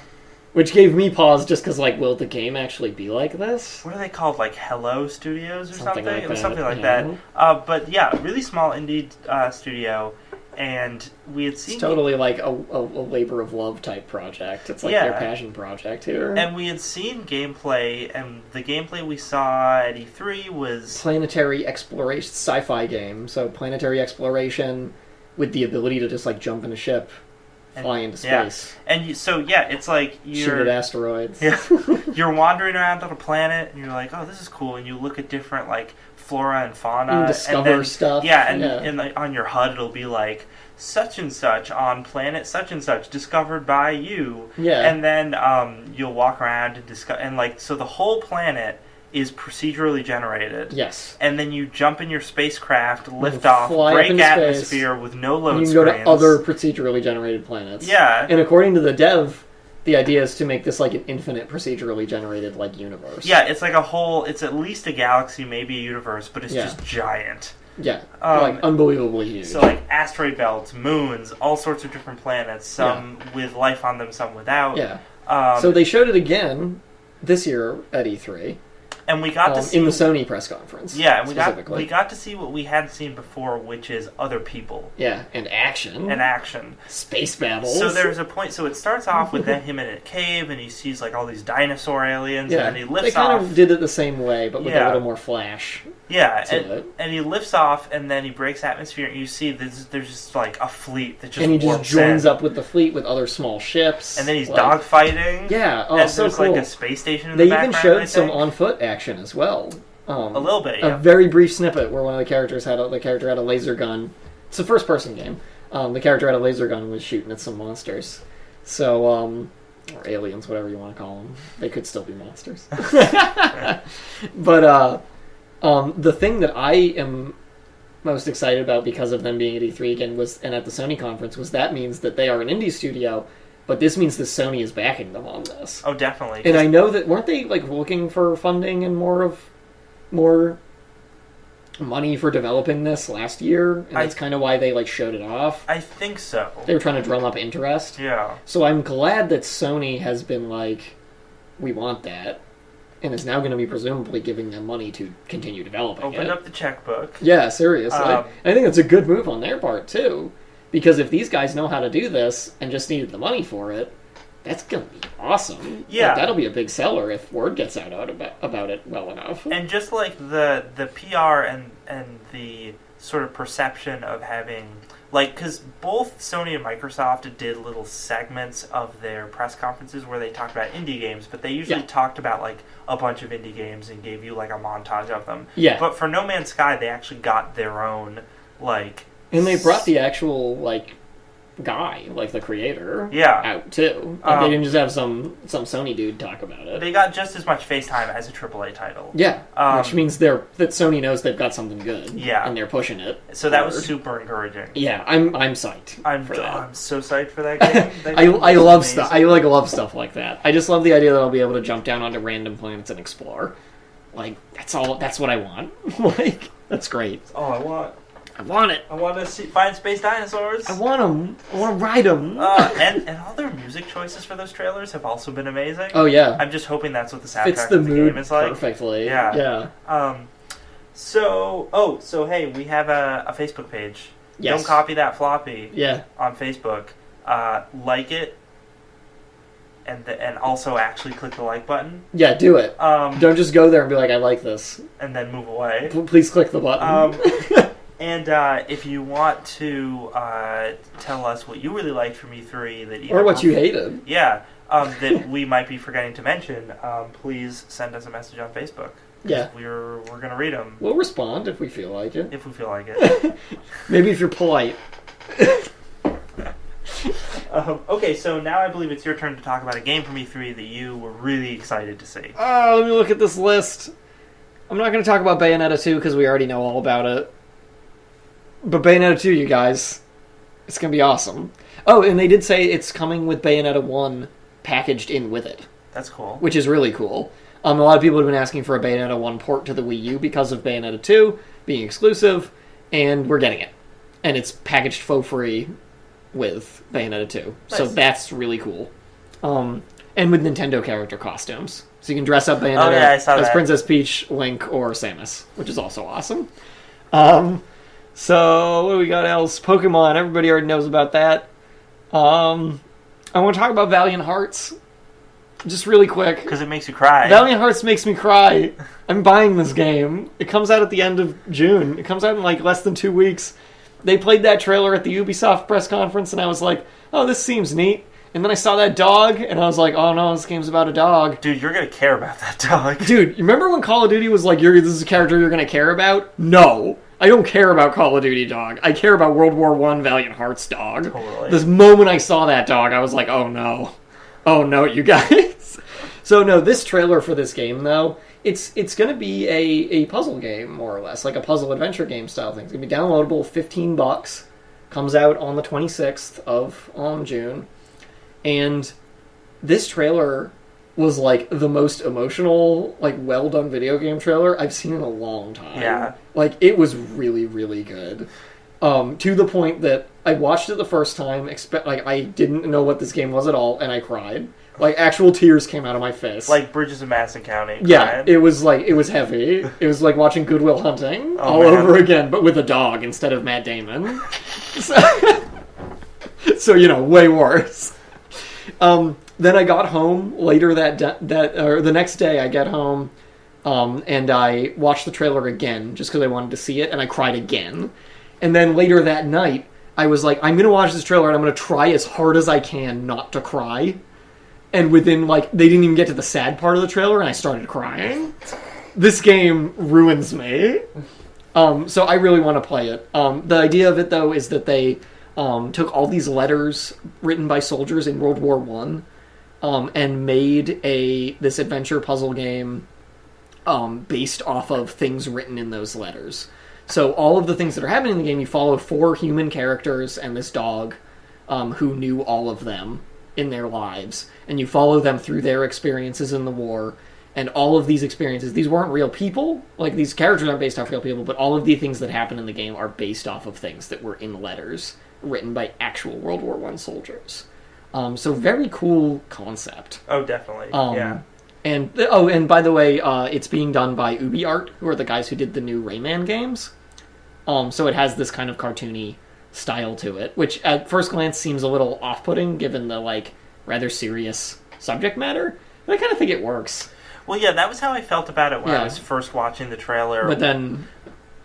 Which gave me pause just because, will the game actually be like this?
What are they called? Hello Studios or something?
Like
it was something like that. But yeah, really small indie studio. And we had seen...
It's totally like a labor of love type project. It's like their passion project here.
And we had seen gameplay, and the gameplay we saw at E3 was...
Planetary exploration, sci-fi game. So planetary exploration with the ability to just jump in a ship fly into space.
And it's like
shoot at asteroids.
Yeah, you're wandering around on a planet, and you're like, oh, this is cool. And you look at different like flora and fauna,
you discover stuff.
Yeah, and on your HUD it'll be like such and such on planet such and such discovered by you.
Yeah,
and then you'll walk around and discover, and like so the whole planet is procedurally generated.
Yes.
And then you jump in your spacecraft, lift off, break atmosphere with no load screens.
You can go to other procedurally generated planets.
Yeah.
And according to the dev, the idea is to make this like an infinite procedurally generated like universe.
Yeah, it's like it's at least a galaxy, maybe a universe, but it's just giant.
Yeah, like unbelievably huge.
So like asteroid belts, moons, all sorts of different planets, some with life on them, some without.
Yeah. So they showed it again this year at E3.
And we got to see
in the Sony press conference.
Yeah, and we got to see what we hadn't seen before, which is other people.
Yeah, and action. Space battles.
So there's a point. So it starts off with him in a cave, and he sees like all these dinosaur aliens, and then he lifts off.
They kind of did it the same way, but with a little more flash.
Yeah, and he lifts off, and then he breaks atmosphere, and you see there's just like a fleet that just
and he just joins up with the fleet with other small ships,
and then he's dogfighting.
Yeah,
and
so
there's
cool.
like a space station in the background.
They even showed some on foot action as well.
A little bit, yeah.
A very brief snippet where one of the characters had a laser gun. It's a first person game. The character had a laser gun and was shooting at some monsters. So, or aliens, whatever you want to call them. They could still be monsters. But the thing that I am most excited about because of them being at E3 again and at the Sony conference that means that they are an indie studio, but this means that Sony is backing them on this.
Oh, definitely.
And I know that weren't they like looking for funding and more money for developing this last year, and that's kind of why they like showed it off.
I think so.
They were trying to drum up interest.
Yeah.
So I'm glad that Sony has been like, we want that, and is now going to be presumably giving them money to continue developing
Open up the checkbook.
Yeah, seriously. I think that's a good move on their part too, because if these guys know how to do this and just needed the money for it, that's going to be awesome.
Yeah.
Like, that'll be a big seller if word gets out about it well enough.
And just like the PR and the sort of perception of having, like, because both Sony and Microsoft did little segments of their press conferences where they talked about indie games, but they usually talked about, like, a bunch of indie games and gave you, like, a montage of them.
Yeah.
But for No Man's Sky, they actually got their own, like...
And they brought the actual, like... guy, like the creator, out too. Like they didn't just have some Sony dude talk about it.
They got just as much FaceTime as a AAA title.
Yeah, which means that Sony knows they've got something good. Yeah, and they're pushing it.
So that was super encouraging.
Yeah, I'm psyched.
I'm so psyched for that game.
I love stuff. I love stuff like that. I just love the idea that I'll be able to jump down onto random planets and explore. Like that's what I want. Like that's great.
That's all I want.
I want it.
I want to find space dinosaurs.
I want them. I want to ride them.
And all their music choices for those trailers have also been amazing.
Oh yeah.
I'm just hoping that's what the soundtrack
fits the
of the
mood
game is like.
Perfectly.
Yeah. So hey, we have a Facebook page.
Yes.
Don't copy that floppy.
Yeah.
On Facebook, like it. And also actually click the like button.
Yeah, do it. Don't just go there and be like, I like this.
And then move away.
Please click the button.
And if you want to tell us what you really liked from E3 that
or what you hated,
that we might be forgetting to mention, please send us a message on Facebook.
Yeah,
we're gonna read them.
We'll respond if we feel like it.
Maybe
if you're polite.
Okay, so now I believe it's your turn to talk about a game from E3 that you were really excited to see.
Oh, let me look at this list. I'm not going to talk about Bayonetta 2 because we already know all about it. But Bayonetta 2, you guys, it's going to be awesome. Oh, and they did say it's coming with Bayonetta 1 packaged in with it.
That's cool.
Which is really cool. A lot of people have been asking for a Bayonetta 1 port to the Wii U because of Bayonetta 2 being exclusive, and we're getting it. And it's packaged for free with Bayonetta 2. Nice. So that's really cool. And with Nintendo character costumes. So you can dress up Bayonetta as Princess Peach, Link, or Samus, which is also awesome. So, what do we got else? Pokemon, everybody already knows about that. I want to talk about Valiant Hearts. Just really quick.
Because it makes you cry.
Valiant Hearts makes me cry. I'm buying this game. It comes out at the end of June. It comes out in like less than 2 weeks. They played that trailer at the Ubisoft press conference, and I was like, oh, this seems neat. And then I saw that dog, and I was like, oh no, this game's about a dog.
Dude, you're gonna care about that dog.
Dude, you remember when Call of Duty was like, this is a character you're gonna care about? No. I don't care about Call of Duty dog. I care about World War I Valiant Hearts dog.
Totally.
This moment I saw that dog, I was like, oh no. Oh no, you guys. So no, this trailer for this game, though, it's gonna be a puzzle game, more or less. Like a puzzle adventure game style thing. It's gonna be downloadable, $15. Comes out on the 26th of June. And this trailer was like the most emotional, like well done video game trailer I've seen in a long time.
Yeah.
Like it was really, really good. To the point that I watched it the first time, I didn't know what this game was at all, and I cried. Like actual tears came out of my face.
Like Bridges of Madison County.
Yeah,
cried.
it was heavy. It was like watching Good Will Hunting over again, but with a dog instead of Matt Damon. So way worse. Then I got home later the next day. I get home, and I watched the trailer again just because I wanted to see it, and I cried again. And then later that night, I was like, I'm gonna watch this trailer, and I'm gonna try as hard as I can not to cry. And within they didn't even get to the sad part of the trailer, and I started crying. This game ruins me. So I really want to play it. The idea of it though is that they took all these letters written by soldiers in World War One, and made this adventure puzzle game based off of things written in those letters. So all of the things that are happening in the game, you follow 4 human characters and this dog who knew all of them in their lives, and you follow them through their experiences in the war. And all of these experiences, these weren't real people. Like, these characters aren't based off real people, but all of the things that happen in the game are based off of things that were in letters written by actual World War I soldiers. So very cool concept.
Oh, definitely. Yeah.
And by the way, it's being done by UbiArt, who are the guys who did the new Rayman games. So it has this kind of cartoony style to it, which at first glance seems a little off-putting given the, rather serious subject matter. But I kind of think it works.
Well, yeah, that was how I felt about it when I was first watching the trailer.
But then...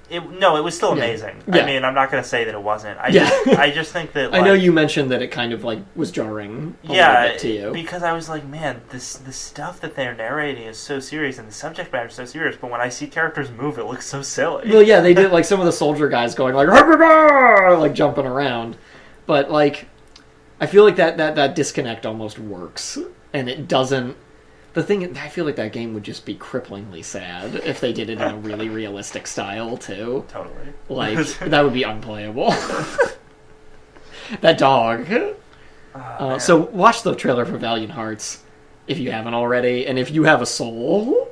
it was still amazing.
Yeah.
I mean, I'm not going to say that it wasn't. I just think that...
I know you mentioned that it kind of, was jarring a little bit to you.
Because I was like, man, the stuff that they're narrating is so serious, and the subject matter is so serious, but when I see characters move, it looks so silly.
Well, yeah, they did, some of the soldier guys going, jumping around. But, I feel like that disconnect almost works, and it doesn't... The thing, I feel like that game would just be cripplingly sad if they did it in a really realistic style, too.
Totally.
That would be unplayable. That dog. So watch the trailer for Valiant Hearts, if you haven't already, and if you have a soul,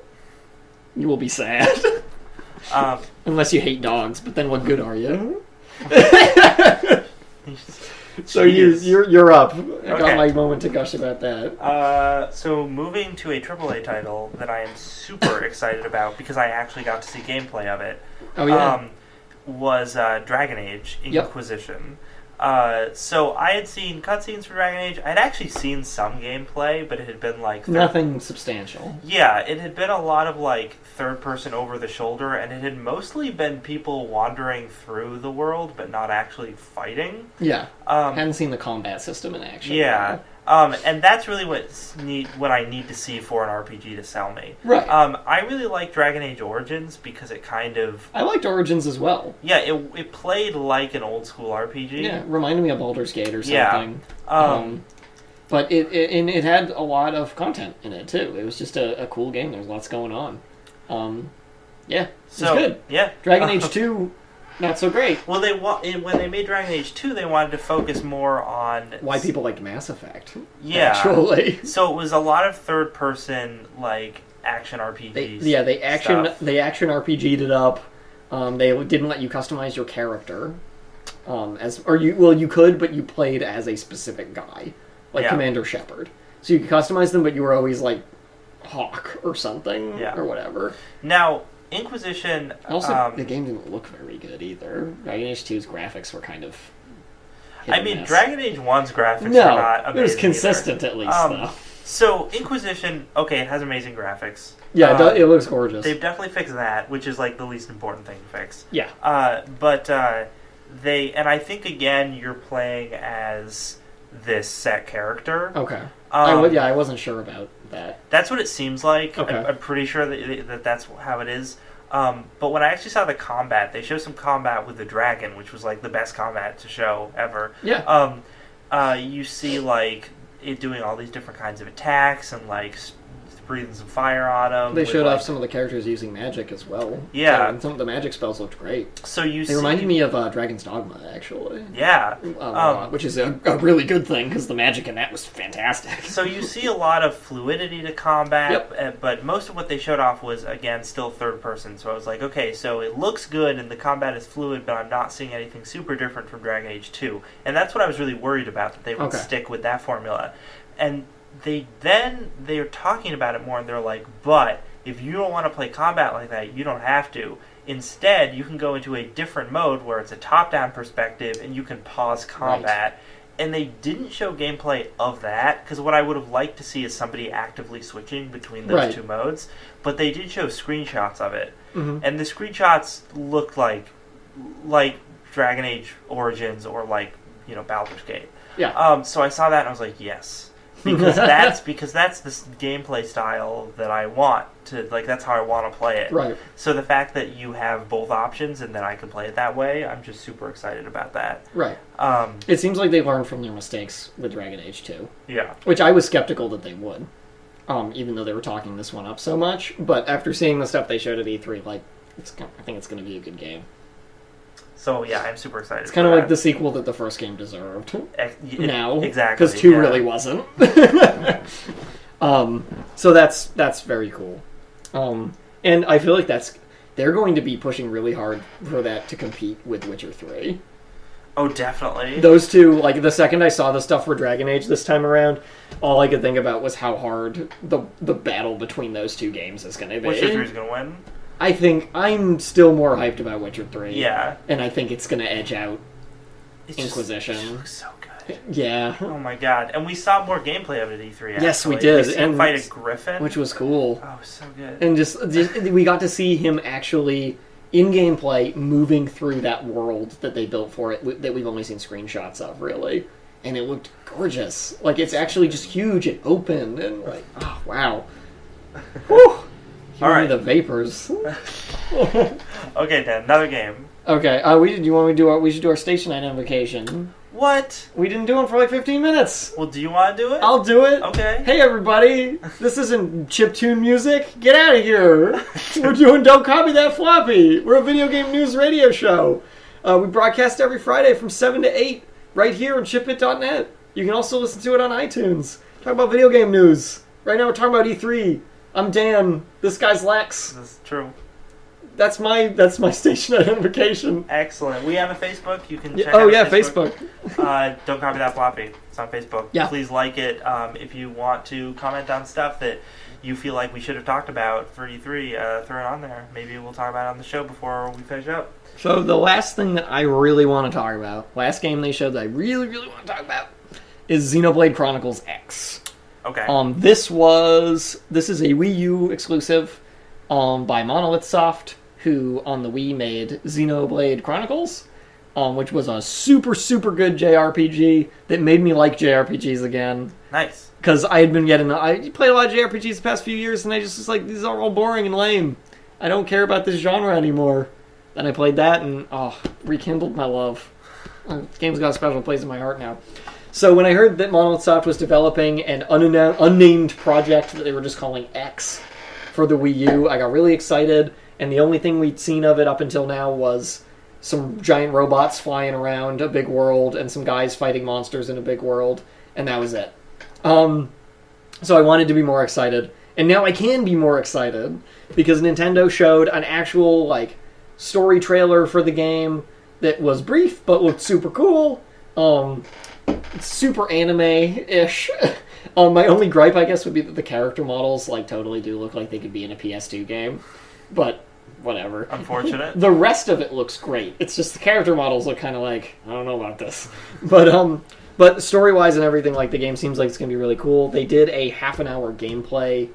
you will be sad. Unless you hate dogs, but then what good are you? So you're up. I got my moment to gush about that.
So moving to a AAA title that I am super excited about because I actually got to see gameplay of it.
Oh yeah.
Was Dragon Age Inquisition. So I had seen cutscenes for Dragon Age. I'd actually seen some gameplay, but it had been
nothing substantial.
Yeah, it had been a lot of third person over the shoulder, and it had mostly been people wandering through the world but not actually fighting.
Yeah. Hadn't seen the combat system in action.
Yeah. And that's really what I need to see for an RPG to sell me.
Right.
I really like Dragon Age Origins because it kind of...
I liked Origins as well.
Yeah, it played like an old school RPG.
Yeah, reminded me of Baldur's Gate or something.
Yeah.
But it had a lot of content in it, too. It was just a cool game. There's lots going on. Yeah, it's good.
Yeah.
Dragon Age 2... Not so great.
Well, when they made Dragon Age 2, they wanted to focus more on...
Why people liked Mass Effect.
Yeah.
Actually.
So it was a lot of third-person, action RPGs.
They action RPG'd it up. They didn't let you customize your character. You could, but you played as a specific guy. Commander Shepard. So you could customize them, but you were always, Hawk or something.
Yeah.
Or whatever.
Now... Inquisition...
Also, the game didn't look very good either. Dragon Age 2's graphics were kind of...
Dragon Age 1's graphics were not amazing.
It was consistent
either.
At least, though.
So, Inquisition, okay, it has amazing graphics.
Yeah, it looks gorgeous.
They've definitely fixed that, which is, the least important thing to fix.
Yeah.
But and I think, again, you're playing as this set character.
Okay.
Um,
I wasn't sure about that.
That's what it seems like.
Okay.
I'm pretty sure that that's how it is. But when I actually saw the combat, they showed some combat with the dragon, which was like the best combat to show ever.
Yeah.
You see like it doing all these different kinds of attacks and like breathing some fire on them.
They showed off some of the characters using magic as well.
Yeah.
And some of the magic spells looked great.
So
They reminded me of Dragon's Dogma, actually.
Yeah.
Which is a really good thing, because the magic in that was fantastic.
So you see a lot of fluidity to combat, but most of what they showed off was, again, still third person. So I was like, okay, so it looks good and the combat is fluid, but I'm not seeing anything super different from Dragon Age 2. And that's what I was really worried about, that they would stick with that formula. And they're talking about it more, and they're like, but if you don't want to play combat like that, you don't have to. Instead, you can go into a different mode where it's a top-down perspective and you can pause combat. Right. And they didn't show gameplay of that, because what I would have liked to see is somebody actively switching between those two modes. But they did show screenshots of it. Mm-hmm. And the screenshots looked like Dragon Age Origins or like, Baldur's Gate.
Yeah.
So I saw that and I was like, yes. Because that's the gameplay style that I want to, like, that's how I want to play it.
Right.
So the fact that you have both options and that I can play it that way, I'm just super excited about that.
Right. It seems like they learned from their mistakes with Dragon Age 2.
Yeah.
Which I was skeptical that they would, even though they were talking this one up so much. But after seeing the stuff they showed at E3, like, I think it's going to be a good game.
So, yeah, I'm super excited.
It's kind of like the sequel that the first game deserved. Now.
Exactly.
Because 2 really wasn't. So that's very cool. And I feel like they're going to be pushing really hard for that to compete with Witcher 3.
Oh, definitely.
Those two, like, the second I saw the stuff for Dragon Age this time around, all I could think about was how hard the battle between those two games is going to be.
Witcher 3 is going to win?
I think I'm still more hyped about Witcher 3.
Yeah.
And I think it's going to edge out Inquisition.
It looks so good.
Yeah.
Oh my god. And we saw more gameplay of it at E3, actually.
Yes, we did.
And fight a griffin.
Which was cool.
Oh, so good.
And just we got to see him actually, in gameplay, moving through that world that they built for it, that we've only seen screenshots of, really. And it looked gorgeous. Like, it's actually just huge and open. And, like, oh, wow. Whew. Give me the vapors.
Okay, Dan, another game.
Okay, we should do our station identification.
What?
We didn't do one for like 15 minutes.
Well, do you want to do it?
I'll do it.
Okay.
Hey, everybody. This isn't chiptune music. Get out of here. We're doing Don't Copy That Floppy. We're a video game news radio show. We broadcast every Friday from 7 to 8 right here on chipit.net. You can also listen to it on iTunes. Talk about video game news. Right now we're talking about E3. I'm Dan. This guy's Lex.
This is true.
That's my station identification.
Excellent. We have a Facebook. You can check
out
Facebook.
Facebook.
Don't Copy That Floppy. It's on Facebook.
Yeah.
Please like it. If you want to comment on stuff that you feel like we should have talked about for E3, throw it on there. Maybe we'll talk about it on the show before we finish up.
So the last thing that I really want to talk about, last game they showed that I really, really want to talk about, is Xenoblade Chronicles X.
Okay.
This is a Wii U exclusive by Monolith Soft, who on the Wii made Xenoblade Chronicles, which was a super, super good JRPG that made me like JRPGs again.
Nice.
Because I played a lot of JRPGs the past few years, and I just was like, these are all boring and lame. I don't care about this genre anymore. Then I played that, and rekindled my love. The game's got a special place in my heart now. So when I heard that Monolith Soft was developing an unnamed project that they were just calling X for the Wii U, I got really excited, and the only thing we'd seen of it up until now was some giant robots flying around a big world and some guys fighting monsters in a big world, and that was it. So I wanted to be more excited, and now I can be more excited, because Nintendo showed an actual, story trailer for the game that was brief, but looked super cool. It's super anime-ish. My only gripe, I guess, would be that the character models totally do look like they could be in a PS2 game. But whatever.
Unfortunate.
The rest of it looks great. It's just the character models look kind of I don't know about this. But story-wise and everything, the game seems like it's going to be really cool. They did a half-an-hour gameplay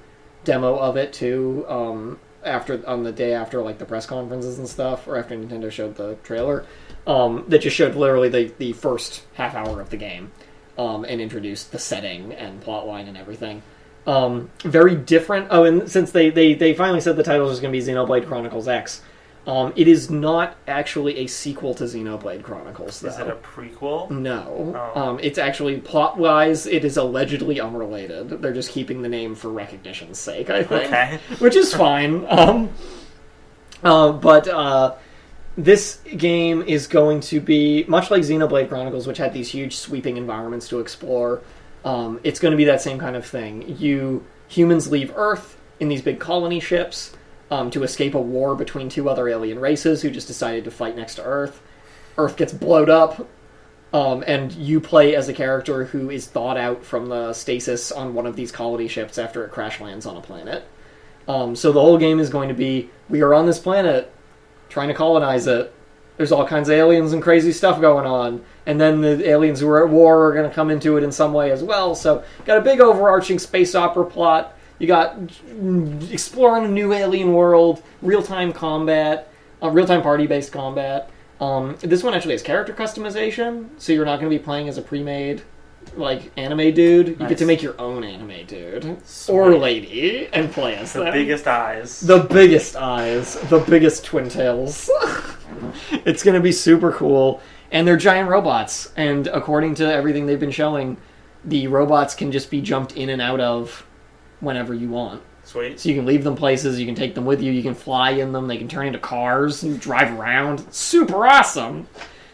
demo of it, too, on the day after, the press conferences and stuff, or after Nintendo showed the trailer. That just showed literally the first half hour of the game. and introduced the setting and plotline and everything. Very different. Oh, and since they finally said the title was going to be Xenoblade Chronicles X, it is not actually a sequel to Xenoblade Chronicles, though.
Is it a prequel?
No.
Oh.
It's actually, plot-wise, it is allegedly unrelated. They're just keeping the name for recognition's sake, I think.
Okay.
Which is fine. But this game is going to be, much like Xenoblade Chronicles, which had these huge sweeping environments to explore, it's going to be that same kind of thing. Humans leave Earth in these big colony ships to escape a war between two other alien races who just decided to fight next to Earth. Earth gets blowed up, and you play as a character who is thawed out from the stasis on one of these colony ships after it crash lands on a planet. So the whole game is going to be, we are on this planet, trying to colonize it. There's all kinds of aliens and crazy stuff going on. And then the aliens who are at war are going to come into it in some way as well. So, got a big overarching space opera plot. You got exploring a new alien world, real-time combat, real-time party-based combat. This one actually has character customization, so you're not going to be playing as a pre-made anime dude. You get to make your own anime dude.
Sweet.
Or lady and play as them.
The biggest eyes.
The biggest eyes. The biggest twin tails. It's going to be super cool. And they're giant robots. And according to everything they've been showing, the robots can just be jumped in and out of whenever you want.
Sweet.
So you can leave them places, you can take them with you, you can fly in them, they can turn into cars, and drive around. Super awesome!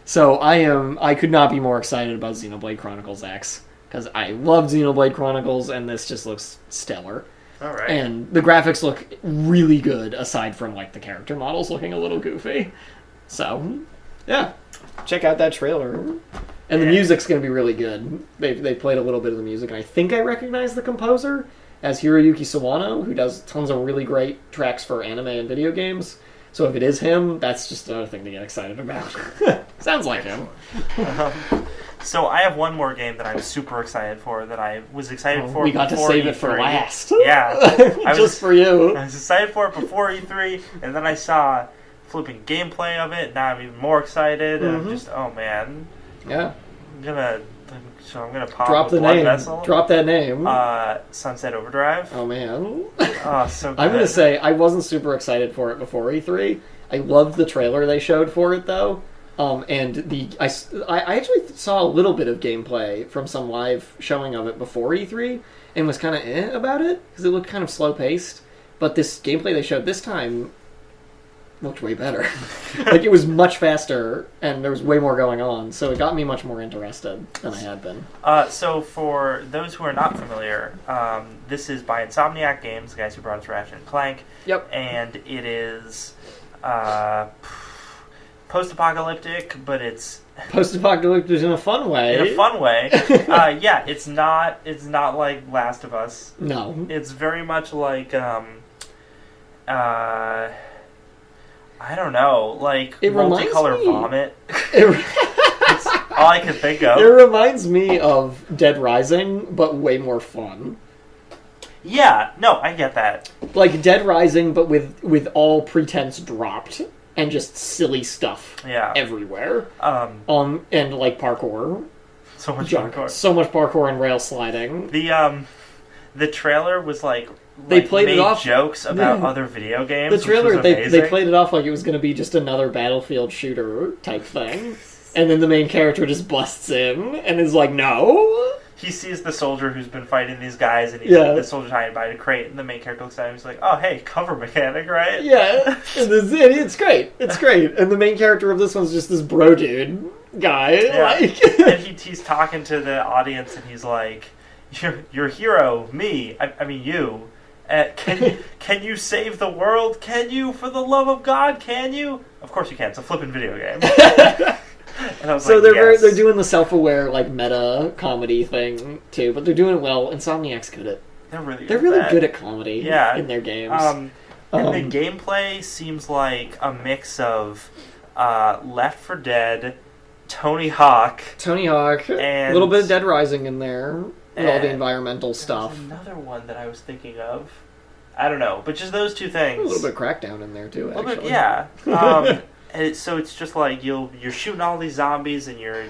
So I could not be more excited about Xenoblade Chronicles X, because I love Xenoblade Chronicles, and this just looks stellar.
Alright.
And the graphics look really good, aside from the character models looking a little goofy. So, yeah. Check out that trailer. And the music's going to be really good. They played a little bit of the music, and I think I recognize the composer as Hiroyuki Sawano, who does tons of really great tracks for anime and video games. So if it is him, that's just another thing to get excited about. Sounds like him.
So I have one more game that I'm super excited for, that I was excited for.
We got to save it for
E3.
last.
Yeah.
For you.
I was excited for it before E3, and then I saw flipping gameplay of it. Now I'm even more excited. And I'm just, oh man.
Yeah.
I'm gonna pop
Drop
a
the
blood
name.
vessel.
Drop that name.
Sunset Overdrive.
Oh man.
Oh, so good.
I'm gonna say I wasn't super excited for it before E3. I loved the trailer they showed for it though. And I actually saw a little bit of gameplay from some live showing of it before E3 and was kind of about it because it looked kind of slow paced. But this gameplay they showed this time looked way better. It was much faster and there was way more going on, so it got me much more interested than I had been.
So for those who are not familiar, this is by Insomniac Games, the guys who brought us Ratchet and Clank.
Yep.
And it is post-apocalyptic, but it's
post-apocalyptic in a fun way.
In a fun way. Yeah, it's not like Last of Us.
No.
It's very much like I don't know, multicolor vomit. It's all I can think of.
It reminds me of Dead Rising, but way more fun.
Yeah, no, I get that.
Like Dead Rising, but with all pretense dropped and just silly stuff everywhere. And parkour.
So much parkour.
So much parkour and rail sliding.
The trailer was
they played it off
jokes about other video games.
The trailer,
which was amazing.
they played it off like it was going to be just another Battlefield shooter type thing, and then the main character just busts in and is like, "No."
He sees the soldier who's been fighting these guys, and the soldier's hiding by a crate, and the main character looks at him and he's like, "Oh, hey, cover mechanic, right?"
Yeah, it's great. It's great, and the main character of this one's just this bro dude guy.
Yeah. And he's talking to the audience, and he's like, "Your hero, me. I mean you." Can you save the world? Can you, for the love of God? Can you? Of course you can. It's a flippin' video game. And I was
they're doing the self-aware meta comedy thing too, but they're doing it well. Insomniac's good at.
They're really
good at comedy. In their games.
And the gameplay seems like a mix of Left 4 Dead, Tony Hawk,
and a little bit of Dead Rising in there. With all the environmental stuff.
There's another one that I was thinking of. I don't know, but just those two things.
A little bit of Crackdown in there too, actually.
And so it's just like you're shooting all these zombies and you're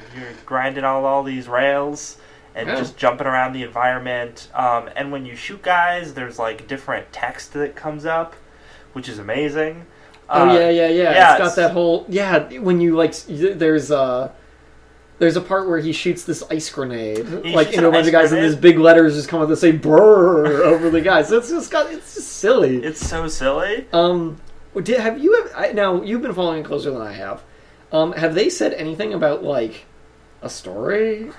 grinding all these rails, and just jumping around the environment. And when you shoot guys, there's like different text that comes up, which is amazing.
Yeah. It's got that whole when you like. There's a part where he shoots this ice grenade, like into a bunch of guys, and these big letters just come up that say "brrr" over the guys. So it's just silly.
It's so silly.
Now you've been following it closer than I have. Have they said anything about like a story?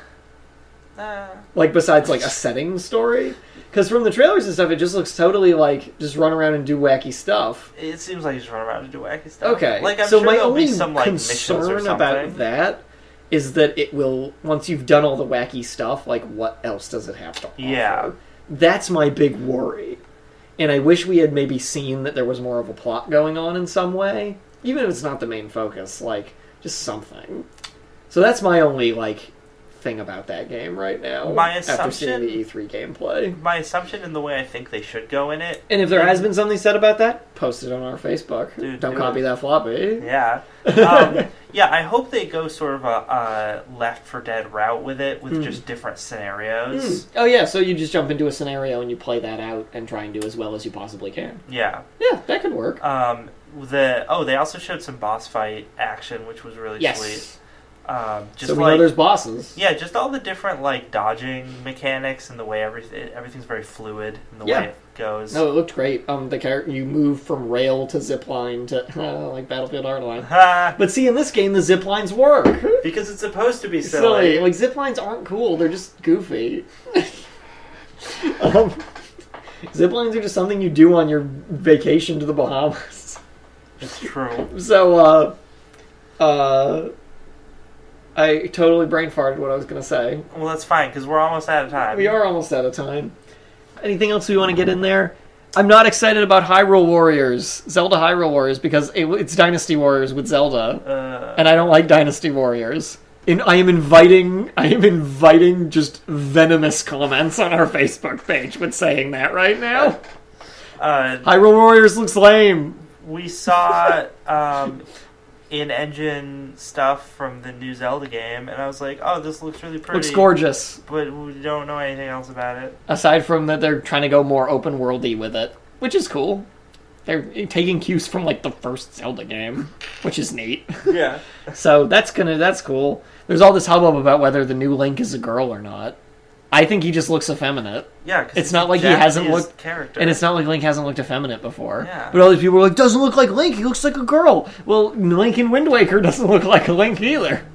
Like besides like a setting story? Because from the trailers and stuff, it just looks totally like just run around and do wacky stuff.
It seems like just run around and do wacky stuff.
Okay,
like I'm
so
sure
my
there'll
only
be some like missions or
concern
something.
about that is that it will, once you've done all the wacky stuff, like what else does it have to offer?
Yeah.
That's my big worry. And I wish we had maybe seen that there was more of a plot going on in some way. Even if it's not the main focus, like, just something. So that's my only, like, thing about that game right now. After seeing the E3 gameplay.
My assumption in the way I think they should go in it.
And if there has been something said about that, post it on our Facebook.
Dude,
Don't copy that floppy.
Yeah. Yeah, I hope they go sort of a Left 4 Dead route with it, with just different scenarios.
Oh yeah, so you just jump into a scenario and you play that out and try and do as well as you possibly can.
Yeah.
Yeah, that could work.
They also showed some boss fight action, which was really sweet.
So we know there's bosses.
Yeah, just all the different like dodging mechanics and the way everything's very fluid in the way it goes.
No, it looked great. The character, you move from rail to zipline to like Battlefield Hardline. But see, in this game, the ziplines work
because it's supposed to be silly.
Like ziplines aren't cool; they're just goofy. Ziplines are just something you do on your vacation to the Bahamas.
It's true.
So, I totally brain farted what I was going to say.
Well, that's fine, because we're almost out of time.
We are almost out of time. Anything else we want to get in there? I'm not excited about Hyrule Warriors, Zelda Hyrule Warriors, because it's Dynasty Warriors with Zelda, and I don't like Dynasty Warriors. And I am inviting just venomous comments on our Facebook page with saying that right now. Hyrule Warriors looks lame.
We saw in-engine stuff from the new Zelda game, and I was like, oh, this looks really pretty.
Looks gorgeous.
But we don't know anything else about it.
Aside from that they're trying to go more open-worldy with it, which is cool. They're taking cues from, like, the first Zelda game, which is neat.
Yeah.
So that's cool. There's all this hubbub about whether the new Link is a girl or not. I think he just looks effeminate.
Yeah, because
it's not like he hasn't looked
character,
and it's not like Link hasn't looked effeminate before.
Yeah.
But all these people are like, doesn't look like Link. He looks like a girl. Well, Link in Wind Waker doesn't look like a Link either.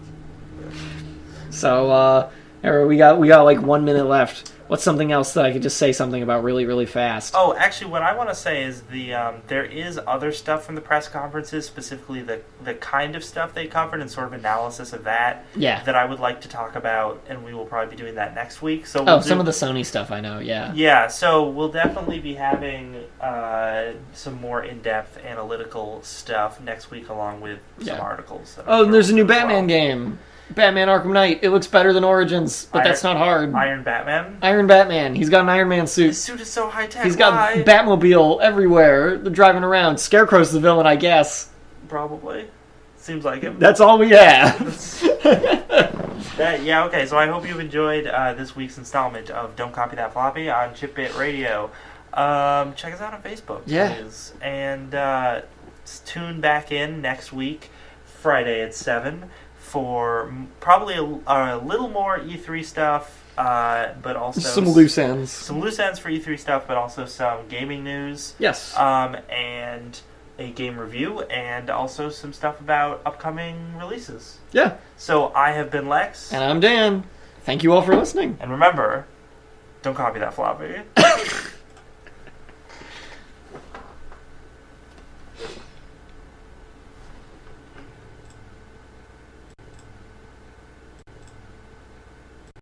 So, we got like 1 minute left. What's something else that I could just say something about really, really fast?
Oh, actually, what I want to say is there is other stuff from the press conferences, specifically the kind of stuff they covered and sort of analysis of that.
Yeah.
That I would like to talk about, and we will probably be doing that next week. So
some of the Sony stuff I know, yeah.
Yeah, so we'll definitely be having some more in-depth analytical stuff next week, along with some articles.
And there's a new Batman game. Batman Arkham Knight. It looks better than Origins, but that's not hard.
Iron Batman?
Iron Batman. He's got an Iron Man suit.
His suit is so high-tech.
He's got Batmobile everywhere. They're driving around. Scarecrow's the villain, I guess.
Probably. Seems like it.
That's all we have.
Okay, so I hope you've enjoyed this week's installment of Don't Copy That Floppy on Chipbit Radio. Check us out on Facebook, please. And tune back in next week, Friday at 7, for probably a little more E3 stuff, but also
some loose ends.
Some loose ends for E3 stuff, but also some gaming news.
Yes.
And a game review, and also some stuff about upcoming releases.
Yeah.
So I have been Lex.
And I'm Dan. Thank you all for listening.
And remember, don't copy that floppy.